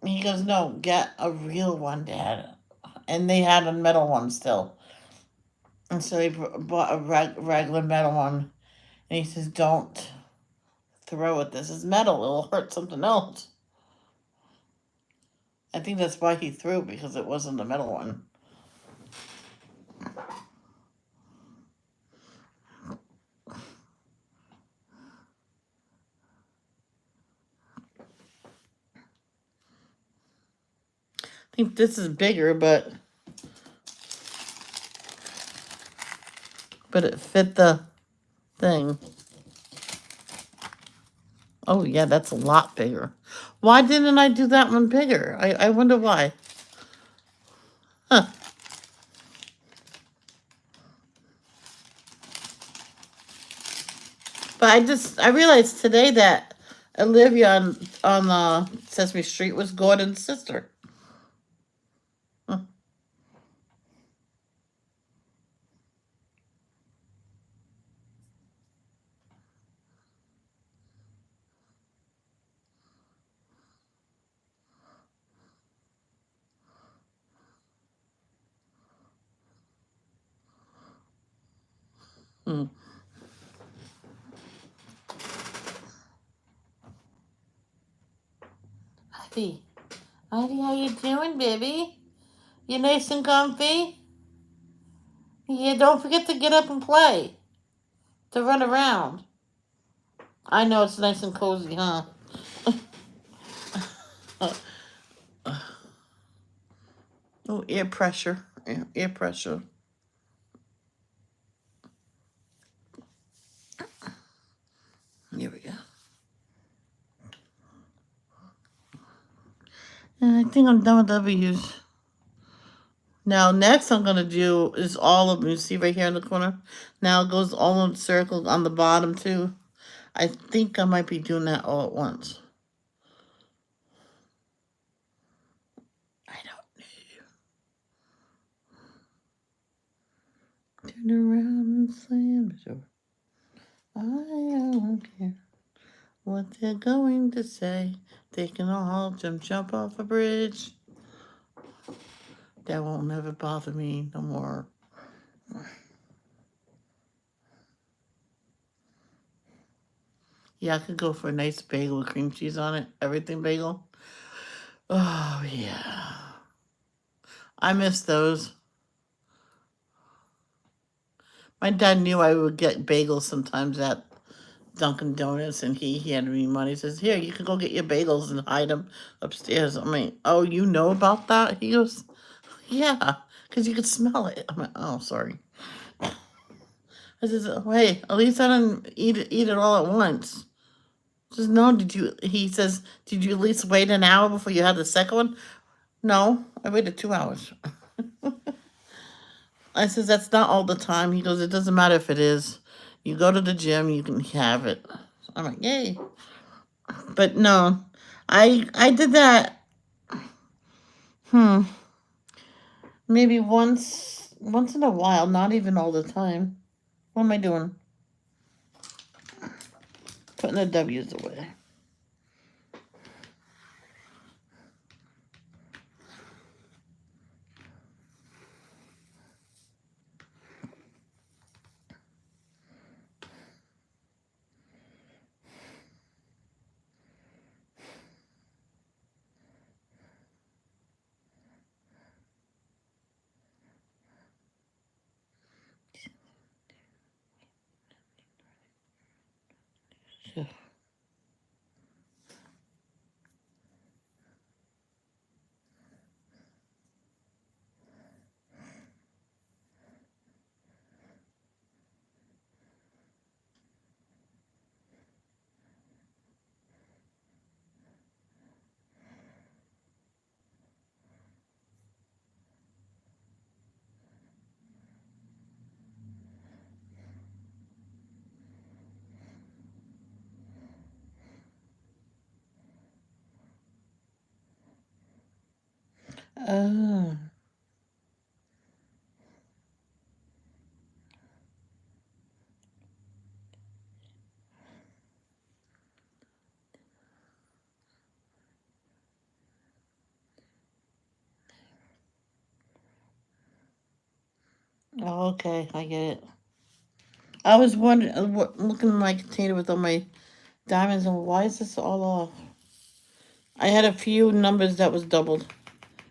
And he goes, no, get a real one, Dad. And they had a metal one still. And so he bought a regular metal one. And he says, don't throw it. This is metal. It'll hurt something else. I think that's why he threw it, because it wasn't a metal one. I think this is bigger, but it fit the thing. Oh yeah, that's a lot bigger. Why didn't I do that one bigger? I wonder why. Huh. But I realized today that Olivia on Sesame Street was Gordon's sister. Mm. Ivy, Ivy, how you doing, baby? You nice and comfy? Yeah, don't forget to get up and play. To run around. I know it's nice and cozy, huh? Oh, ear pressure. Ear pressure. Here we go. And I think I'm done with W's. Now, next I'm going to do is all of them. You see right here in the corner? Now it goes all in circles on the bottom, too. I think I might be doing that all at once. I don't know. Turn around and slam the door. I don't care what they're going to say. They can all jump off a bridge. That won't never bother me no more. Yeah, I could go for a nice bagel with cream cheese on it. Everything bagel. Oh, yeah. I miss those. My dad knew I would get bagels sometimes at Dunkin' Donuts, and he handed me money. He says, "Here, you can go get your bagels and hide them upstairs." I'm like, "Oh, you know about that?" He goes, "Yeah, because you could smell it." I'm like, "Oh, sorry." I says, "Wait, at least I didn't eat it all at once." He says, "No, did you?" He says, "Did you at least wait an hour before you had the second one?" No, I waited 2 hours. I says, "That's not all the time." He goes, "It doesn't matter if it is. You go to the gym, you can have it." I'm like, "Yay!" But no, I did that. Hmm. Maybe once in a while, not even all the time. What am I doing? Putting the W's away. Oh, okay, I get it. I was wondering, looking in my container with all my diamonds, and why is this all off? I had a few numbers that was doubled,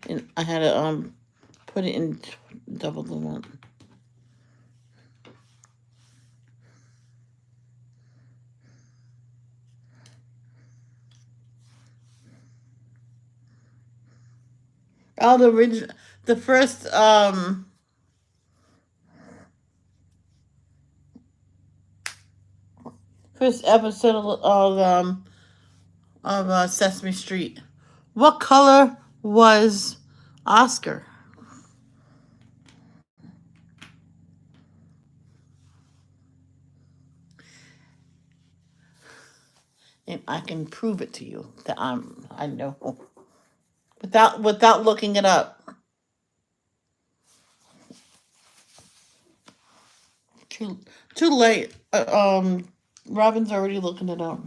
and I had to put it in double the one. Oh, the original, the first episode of Sesame Street. What color was Oscar? And I can prove it to you that I know without looking it up. Too late. Robin's already looking it up.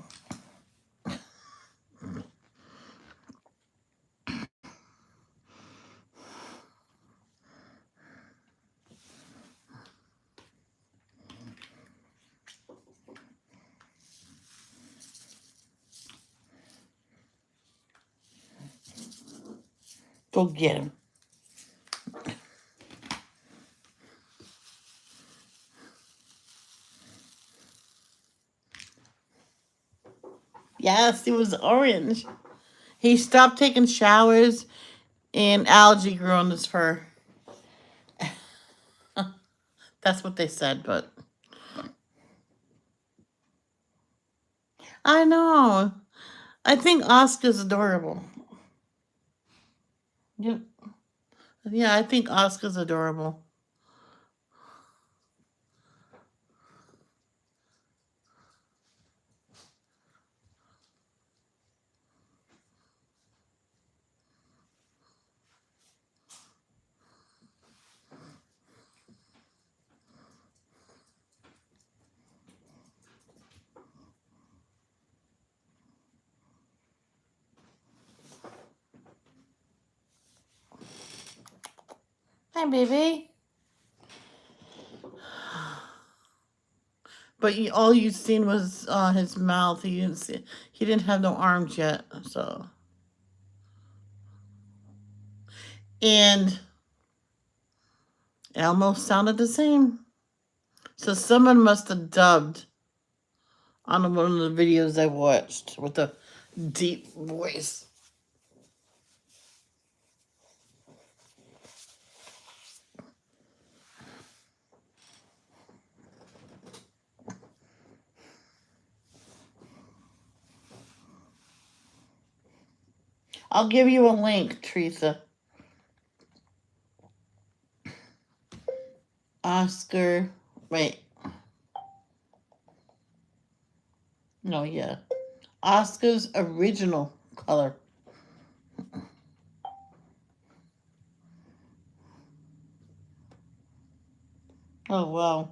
Go get him. Yes, he was orange. He stopped taking showers and algae grew on his fur. That's what they said, but I know. I think Oscar's adorable. Yep. Yeah, I think Oscar's adorable. Hi, baby. But all you seen was his mouth. He didn't have no arms yet. So, and Elmo sounded the same. So someone must have dubbed on one of the videos I watched with a deep voice. I'll give you a link, Teresa. Oscar. Wait. No, yeah. Oscar's original color. Oh wow.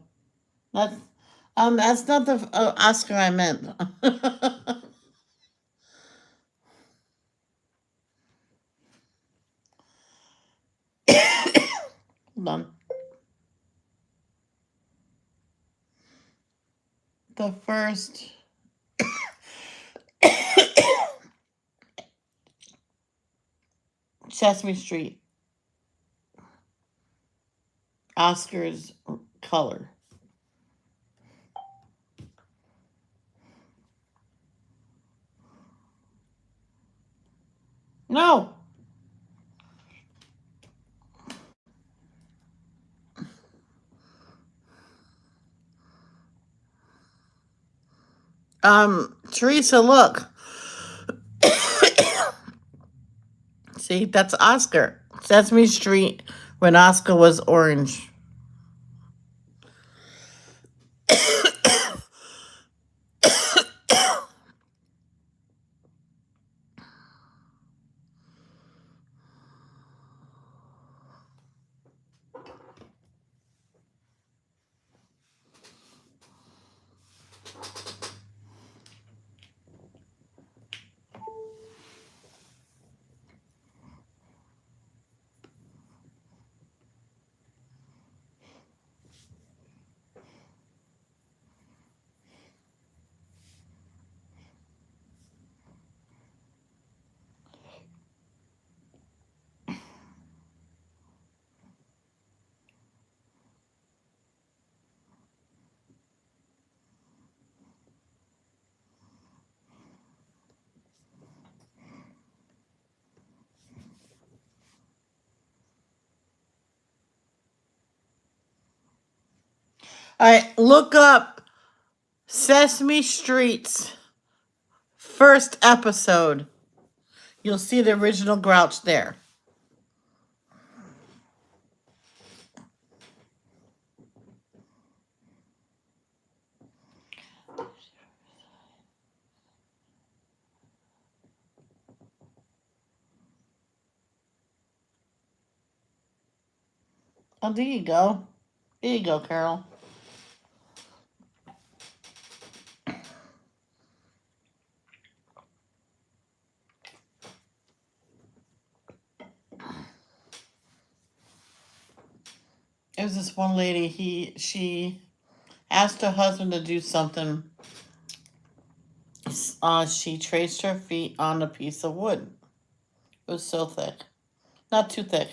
That's not the Oscar I meant. Hold on. The first Sesame Street. Oscar's color. No. Teresa, look. See, that's Oscar. Sesame Street when Oscar was orange. All right, look up Sesame Street's first episode. You'll see the original Grouch there. Oh, there you go. There you go, Carol. It was this one lady. She asked her husband to do something. She traced her feet on a piece of wood. It was so thick, not too thick.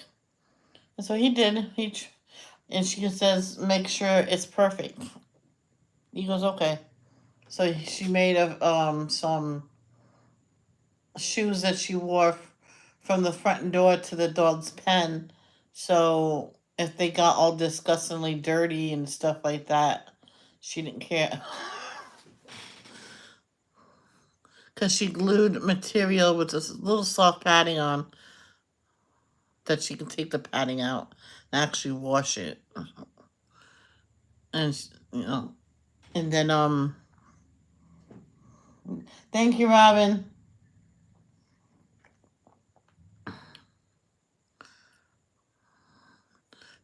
And so he did. And she says, "Make sure it's perfect." He goes, "Okay." So she made some shoes that she wore from the front door to the dog's pen. So if they got all disgustingly dirty and stuff like that, she didn't care. Because she glued material with this little soft padding on that she can take the padding out and actually wash it. And, and then, thank you, Robin.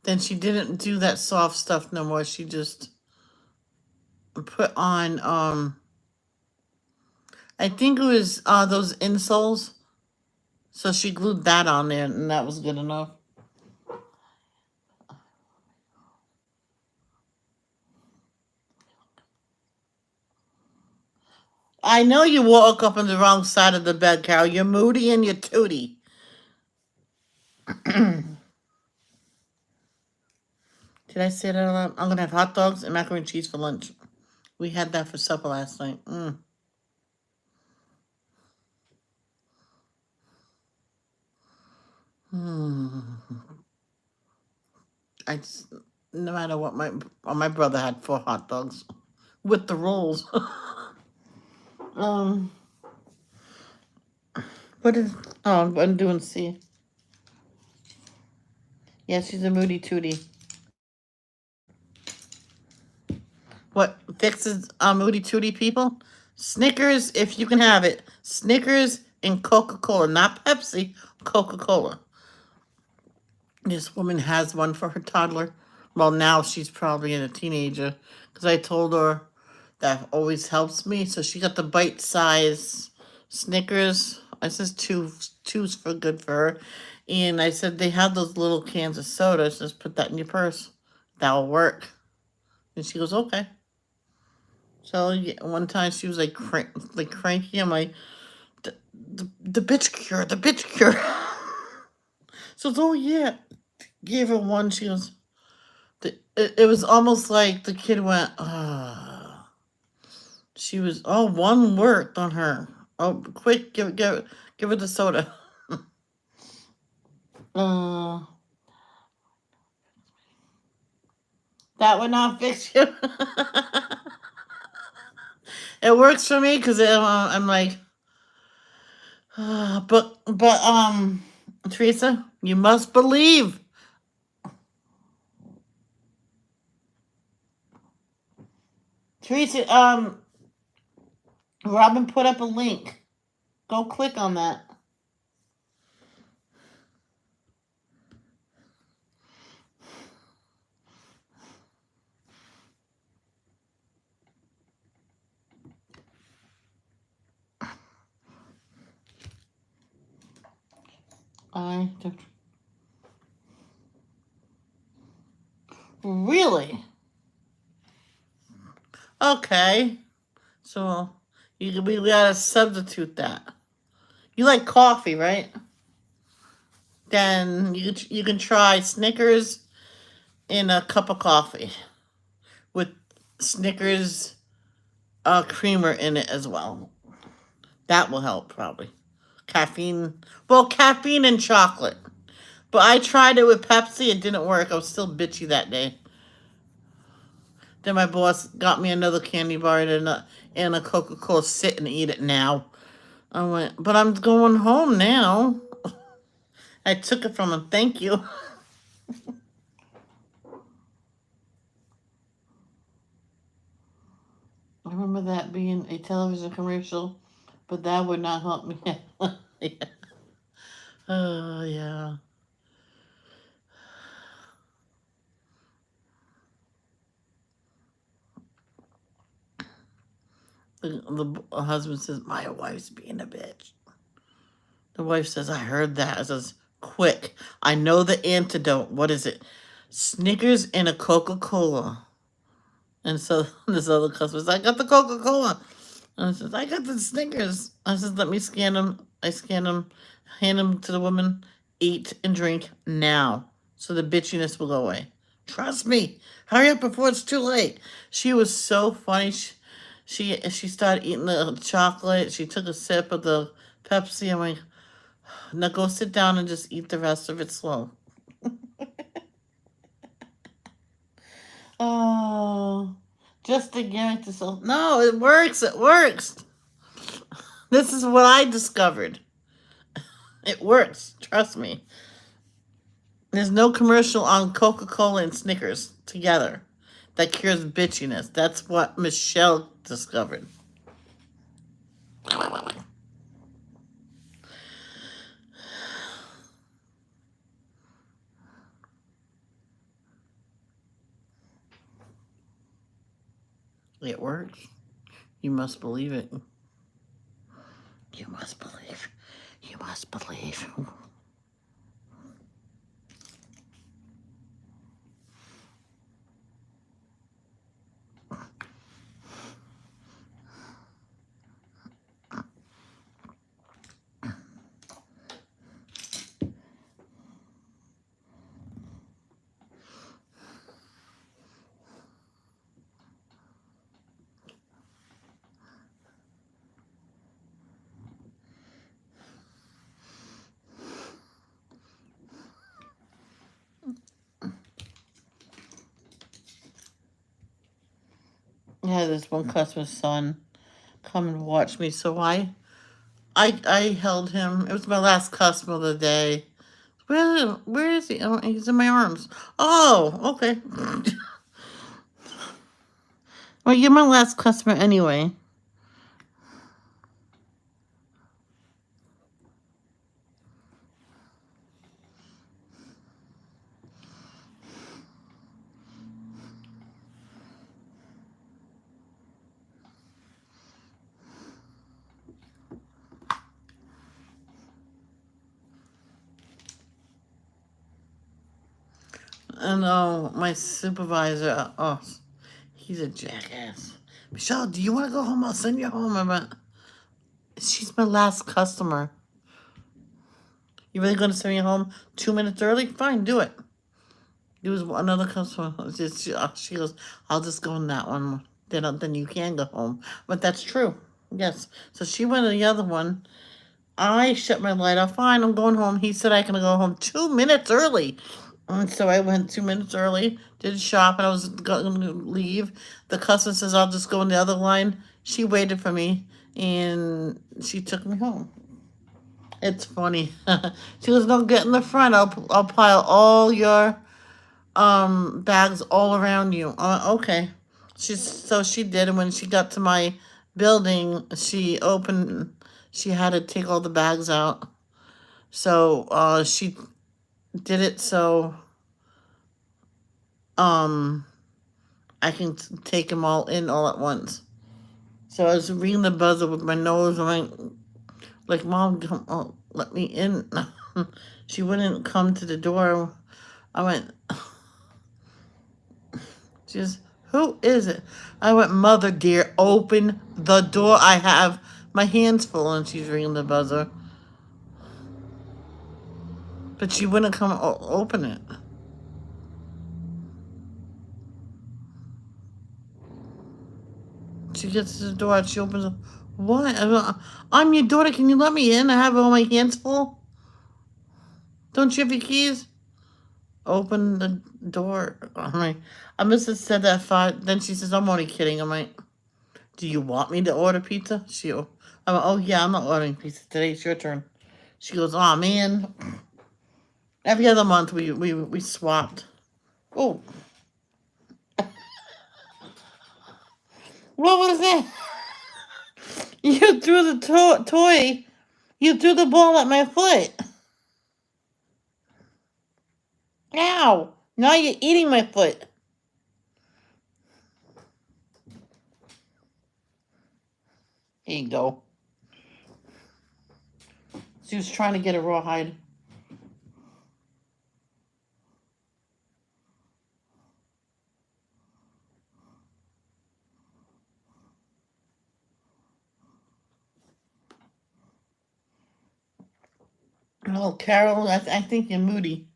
Then she didn't do that soft stuff no more. She just put on, I think it was those insoles. So she glued that on there, and that was good enough. I know you woke up on the wrong side of the bed, Carol. You're moody and you're tooty. Did I say that a lot? I'm gonna have hot dogs and macaroni and cheese for lunch. We had that for supper last night. I just, no matter what, my brother had 4 hot dogs with the rolls. um, what is? Oh, I'm doing C. Yeah, she's a moody tootie. What fixes moody tootie people? Snickers, if you can have it. Snickers and Coca-Cola, not Pepsi. Coca-Cola. This woman has one for her toddler. Well, now she's probably a teenager because I told her that always helps me. So she got the bite-size Snickers. I said two's for good for her. And I said they have those little cans of soda. Just put that in your purse. That'll work. And she goes, okay. So one time she was like cranky. I'm like, the bitch cure, the bitch cure. So oh yeah, gave her one. She goes, it was almost like the kid went, she was, one worked on her. Oh, quick, give her the soda. That would not fix you. It works for me because I'm like, but Teresa, you must believe. Teresa, Robin put up a link. Go click on that. Really? Okay. So we gotta substitute that. You like coffee, right? Then you can try Snickers in a cup of coffee with Snickers creamer in it as well. That will help probably. Caffeine and chocolate. But I tried it with Pepsi. It didn't work. I was still bitchy that day. Then my boss got me another candy bar and a Coca-Cola. Sit and eat it now. I went, but I'm going home now. I took it from him. Thank you. I remember that being a television commercial, but that would not help me. Yeah. Oh, yeah. The husband says, my wife's being a bitch. The wife says, I heard that. I says, quick, I know the antidote. What is it? Snickers and a Coca-Cola. And so this other customer says, I got the Coca-Cola. And I says, I got the Snickers. I says, let me scan them. I scan them, hand them to the woman, eat and drink now so the bitchiness will go away. Trust me. Hurry up before it's too late. She was so funny. She started eating the chocolate. She took a sip of the Pepsi. I'm like, now go sit down and just eat the rest of it slow. Oh, just to gimmick to self. No, it works. It works. This is what I discovered. It works. Trust me. There's no commercial on Coca-Cola and Snickers together that cures bitchiness. That's what Michelle discovered. It works. You must believe it. You must believe. You must believe. Yeah, this one customer's son come and watch me, so I held him. It was my last customer of the day. Where is he? Oh, he's in my arms. Oh, okay. Well, you're my last customer anyway. And my supervisor, he's a jackass. Michelle, do you want to go home? I'll send you home. I went, she's my last customer. You really going to send me home 2 minutes early? Fine, do it. There was another customer. She goes, I'll just go in that one. Then you can go home. But that's true. Yes. So she went to the other one. I shut my light off. Fine, I'm going home. He said I can go home 2 minutes early. And so I went 2 minutes early, did shop, and I was going to leave. The customer says, I'll just go in the other line. She waited for me, and she took me home. It's funny. She goes, no, get in the front. I'll pile all your bags all around you. Okay. So she did, and when she got to my building, she had to take all the bags out. So she did it so I can take them all in all at once. So I was ringing the buzzer with my nose. I'm like, Mom, come, let me in. She wouldn't come to the door. I went, she goes, who is it? I went, Mother dear, open the door. I have my hands full, and she's ringing the buzzer. But she wouldn't come open it. She gets to the door and she opens it. What? I'm your daughter. Can you let me in? I have all my hands full. Don't you have your keys? Open the door. I must have said that 5. Then she says, I'm only kidding. I'm like, do you want me to order pizza? I'm like, oh, yeah, I'm not ordering pizza today. It's your turn. She goes, oh, man. Every other month we swapped. Oh. What was that? You threw the toy. You threw the ball at my foot. Ow. Now you're eating my foot. Here you go. She was trying to get a rawhide. Oh, Carol, I think you're moody.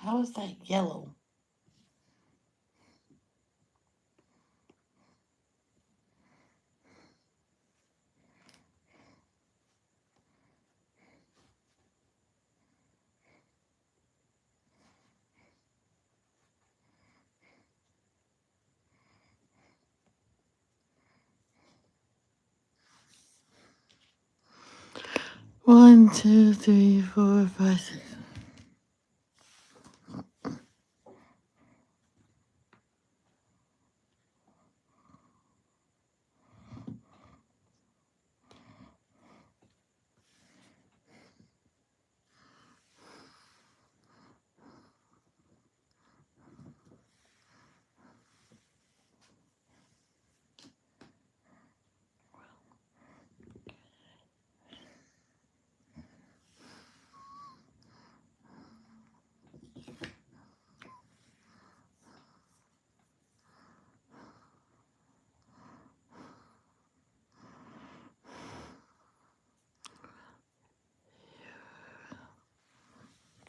How is that yellow? One, two, three, four, five, six.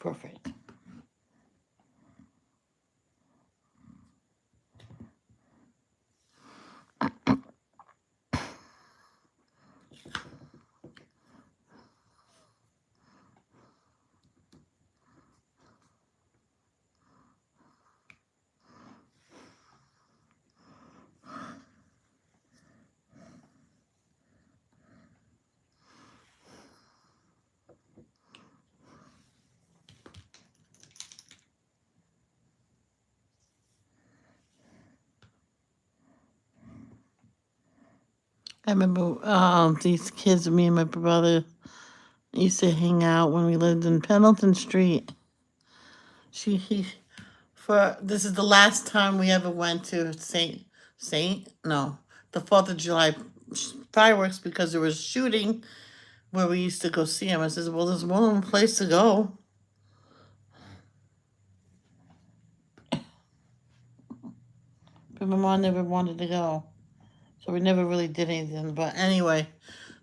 Perfect. I remember these kids, me and my brother, used to hang out when we lived in Pendleton Street. This is the last time we ever went to the 4th of July fireworks because there was shooting where we used to go see them. I says, well, there's one place to go. But my mom never wanted to go. So we never really did anything. But anyway,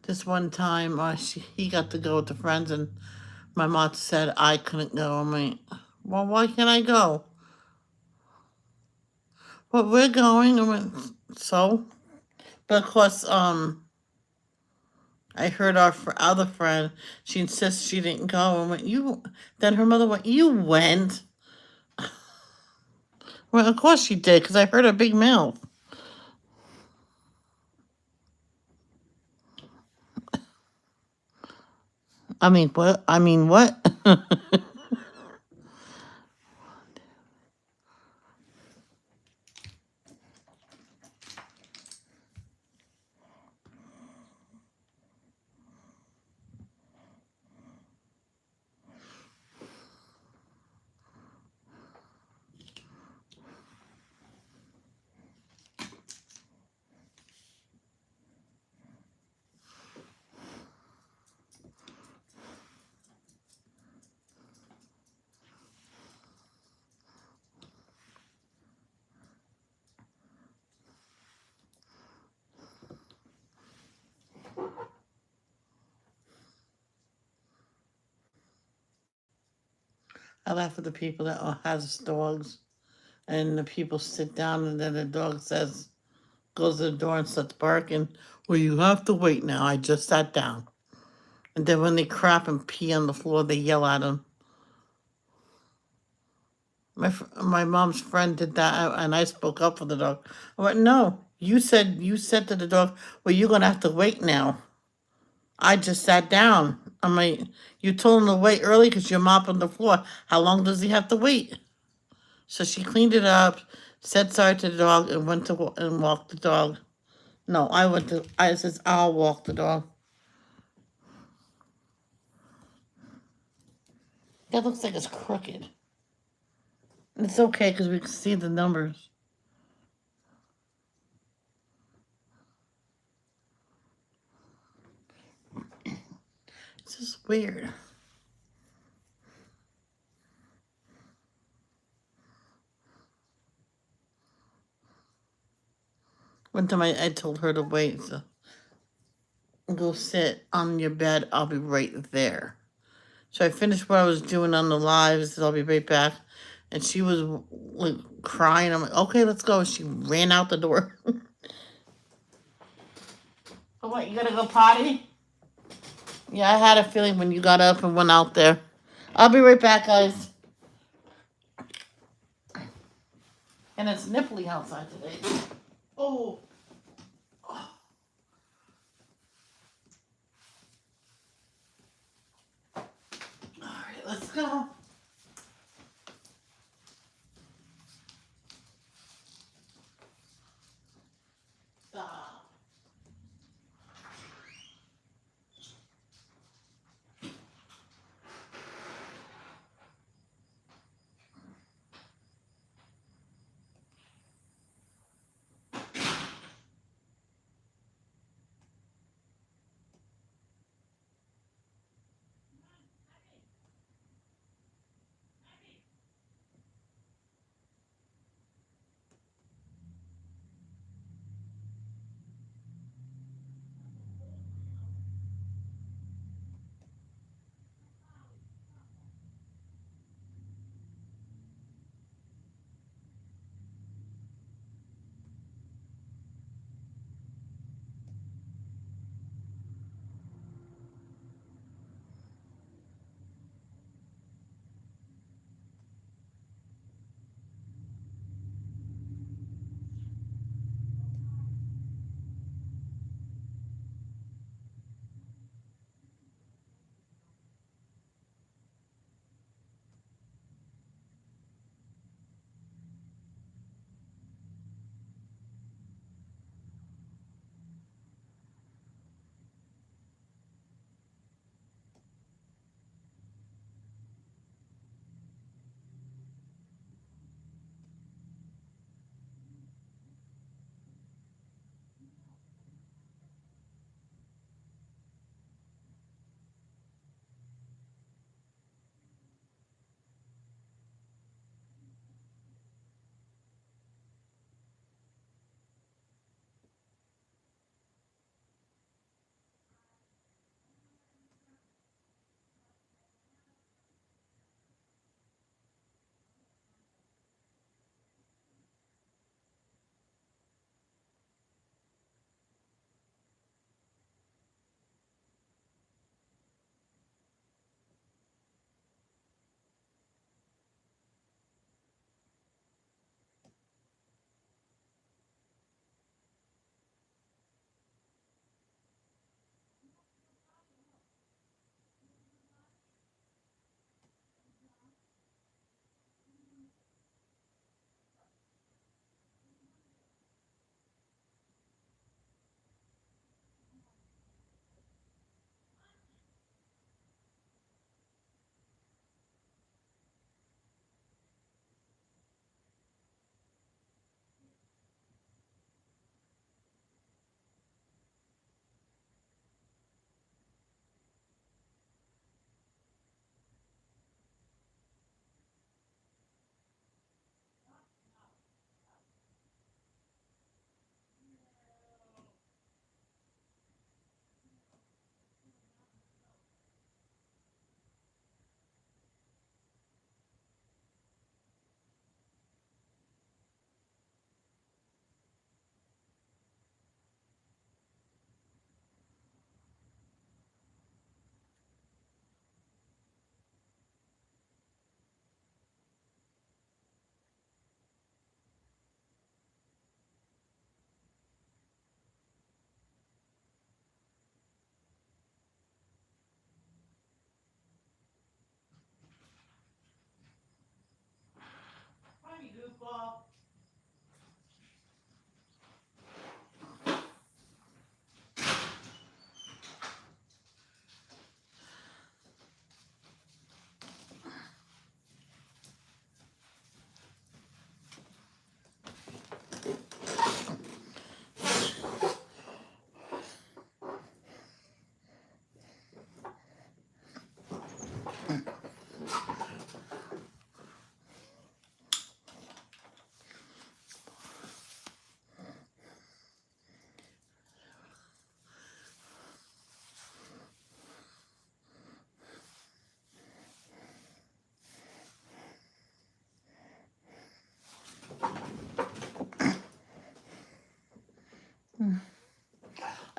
this one time he got to go with the friends, and my mom said I couldn't go. I'm like, well, why can't I go? Well, we're going. I went, so? But of course, I heard our other friend, she insists she didn't go. And went, you? Then her mother went, you went? Well, of course she did, because I heard her big mouth. I mean, what? I laugh at the people that has dogs, and the people sit down, and then the dog goes to the door and starts barking. Well, you have to wait now. I just sat down. And then when they crap and pee on the floor, they yell at them. My mom's friend did that, and I spoke up for the dog. I went, no, you said to the dog, well, you're gonna have to wait now. I just sat down. I'm like, you told him to wait early because you're mopping the floor. How long does he have to wait? So she cleaned it up, said sorry to the dog, and went to and walked the dog. No, I says, I'll walk the dog. That looks like it's crooked. It's okay because we can see the numbers. It's just weird. One time I told her to wait, so go sit on your bed. I'll be right there. So I finished what I was doing on the lives. I'll be right back. And she was like crying. I'm like, okay, let's go. She ran out the door. Oh, what? You gotta go potty? Yeah, I had a feeling when you got up and went out there. I'll be right back, guys. And it's nipply outside today. Oh. All right, let's go. Stop.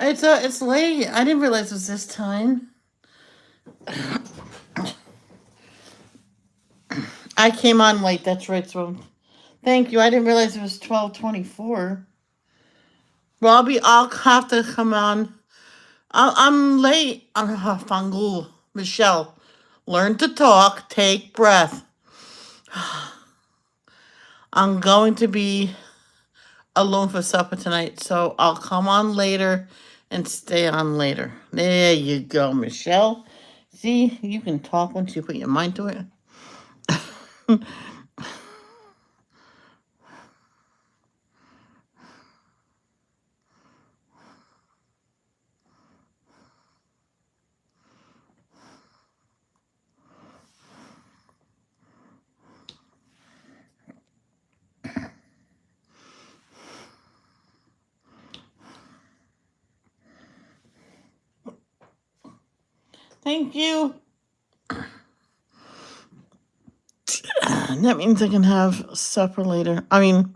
It's late. I didn't realize it was this time. I came on late. That's right. So thank you. I didn't realize it was 12:24. Robbie, I'll have to come on. I'm late. Fangul. Michelle, learn to talk. Take breath. I'm going to be alone for supper tonight, so I'll come on later and stay on later. There you go, Michelle. See, you can talk once you put your mind to it. Thank you. That means I can have supper later. I mean,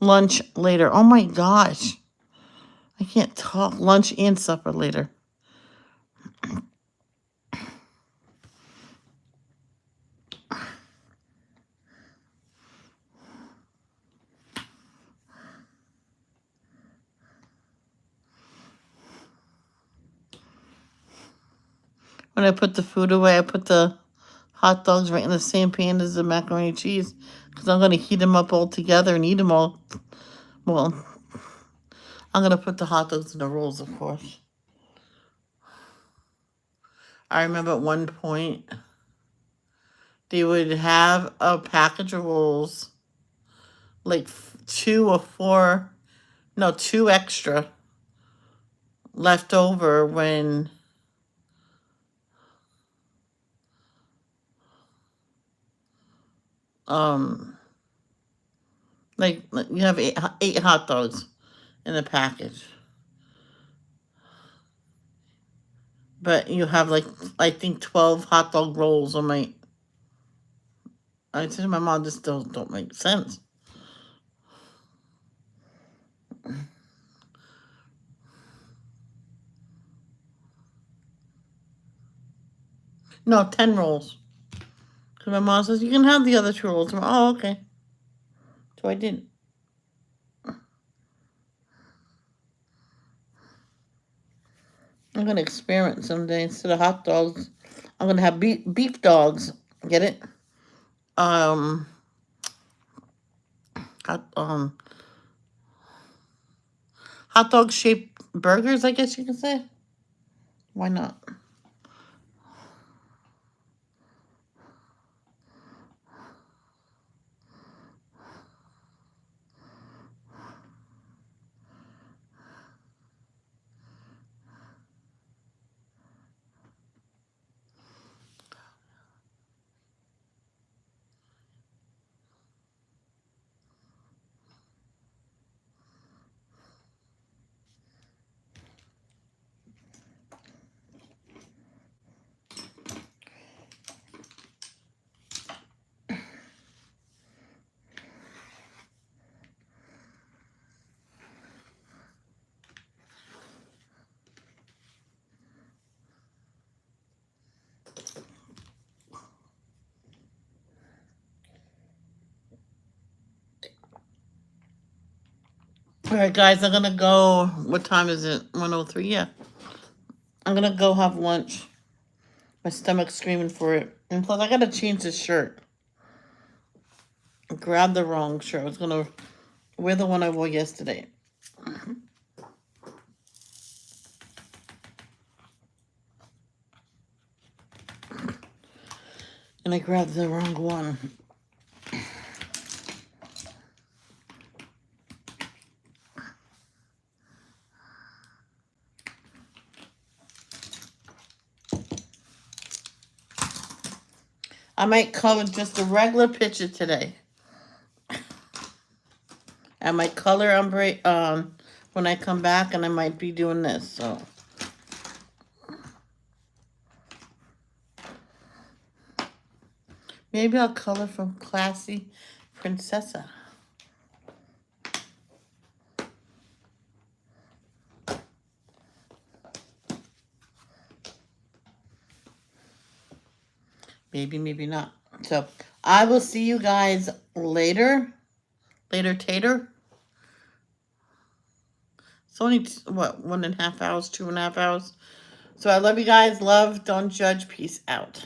lunch later. Oh my gosh. I can't talk. Lunch and supper later. When I put the food away, I put the hot dogs right in the same pan as the macaroni and cheese because I'm going to heat them up all together and eat them all. Well, I'm going to put the hot dogs in the rolls, of course. I remember at one point they would have a package of rolls, like 2 extra left over when like you have eight hot dogs in a package. But you have like I think 12 hot dog rolls on my. I said to my mom, this still don't make sense. No, 10 rolls. Because my mom says you can have the other 2 rolls. I'm like, oh, okay. So I didn't. I'm gonna experiment someday. Instead of hot dogs, I'm gonna have beef dogs. Get it? Um, hot, um, hot dog shaped burgers. I guess you can say. Why not? All right, guys. I'm gonna go. What time is it? 1:03. Yeah. I'm gonna go have lunch. My stomach's screaming for it. And plus, I gotta change this shirt. I grabbed the wrong shirt. I was gonna wear the one I wore yesterday. And I grabbed the wrong one. I might color just a regular picture today. I might color ombre when I come back, and I might be doing this. So maybe I'll color from Classy Princessa. Maybe, maybe not. So I will see you guys later. Later, Tater. It's only, what, 1.5 hours, 2.5 hours? So I love you guys. Love, don't judge. Peace out.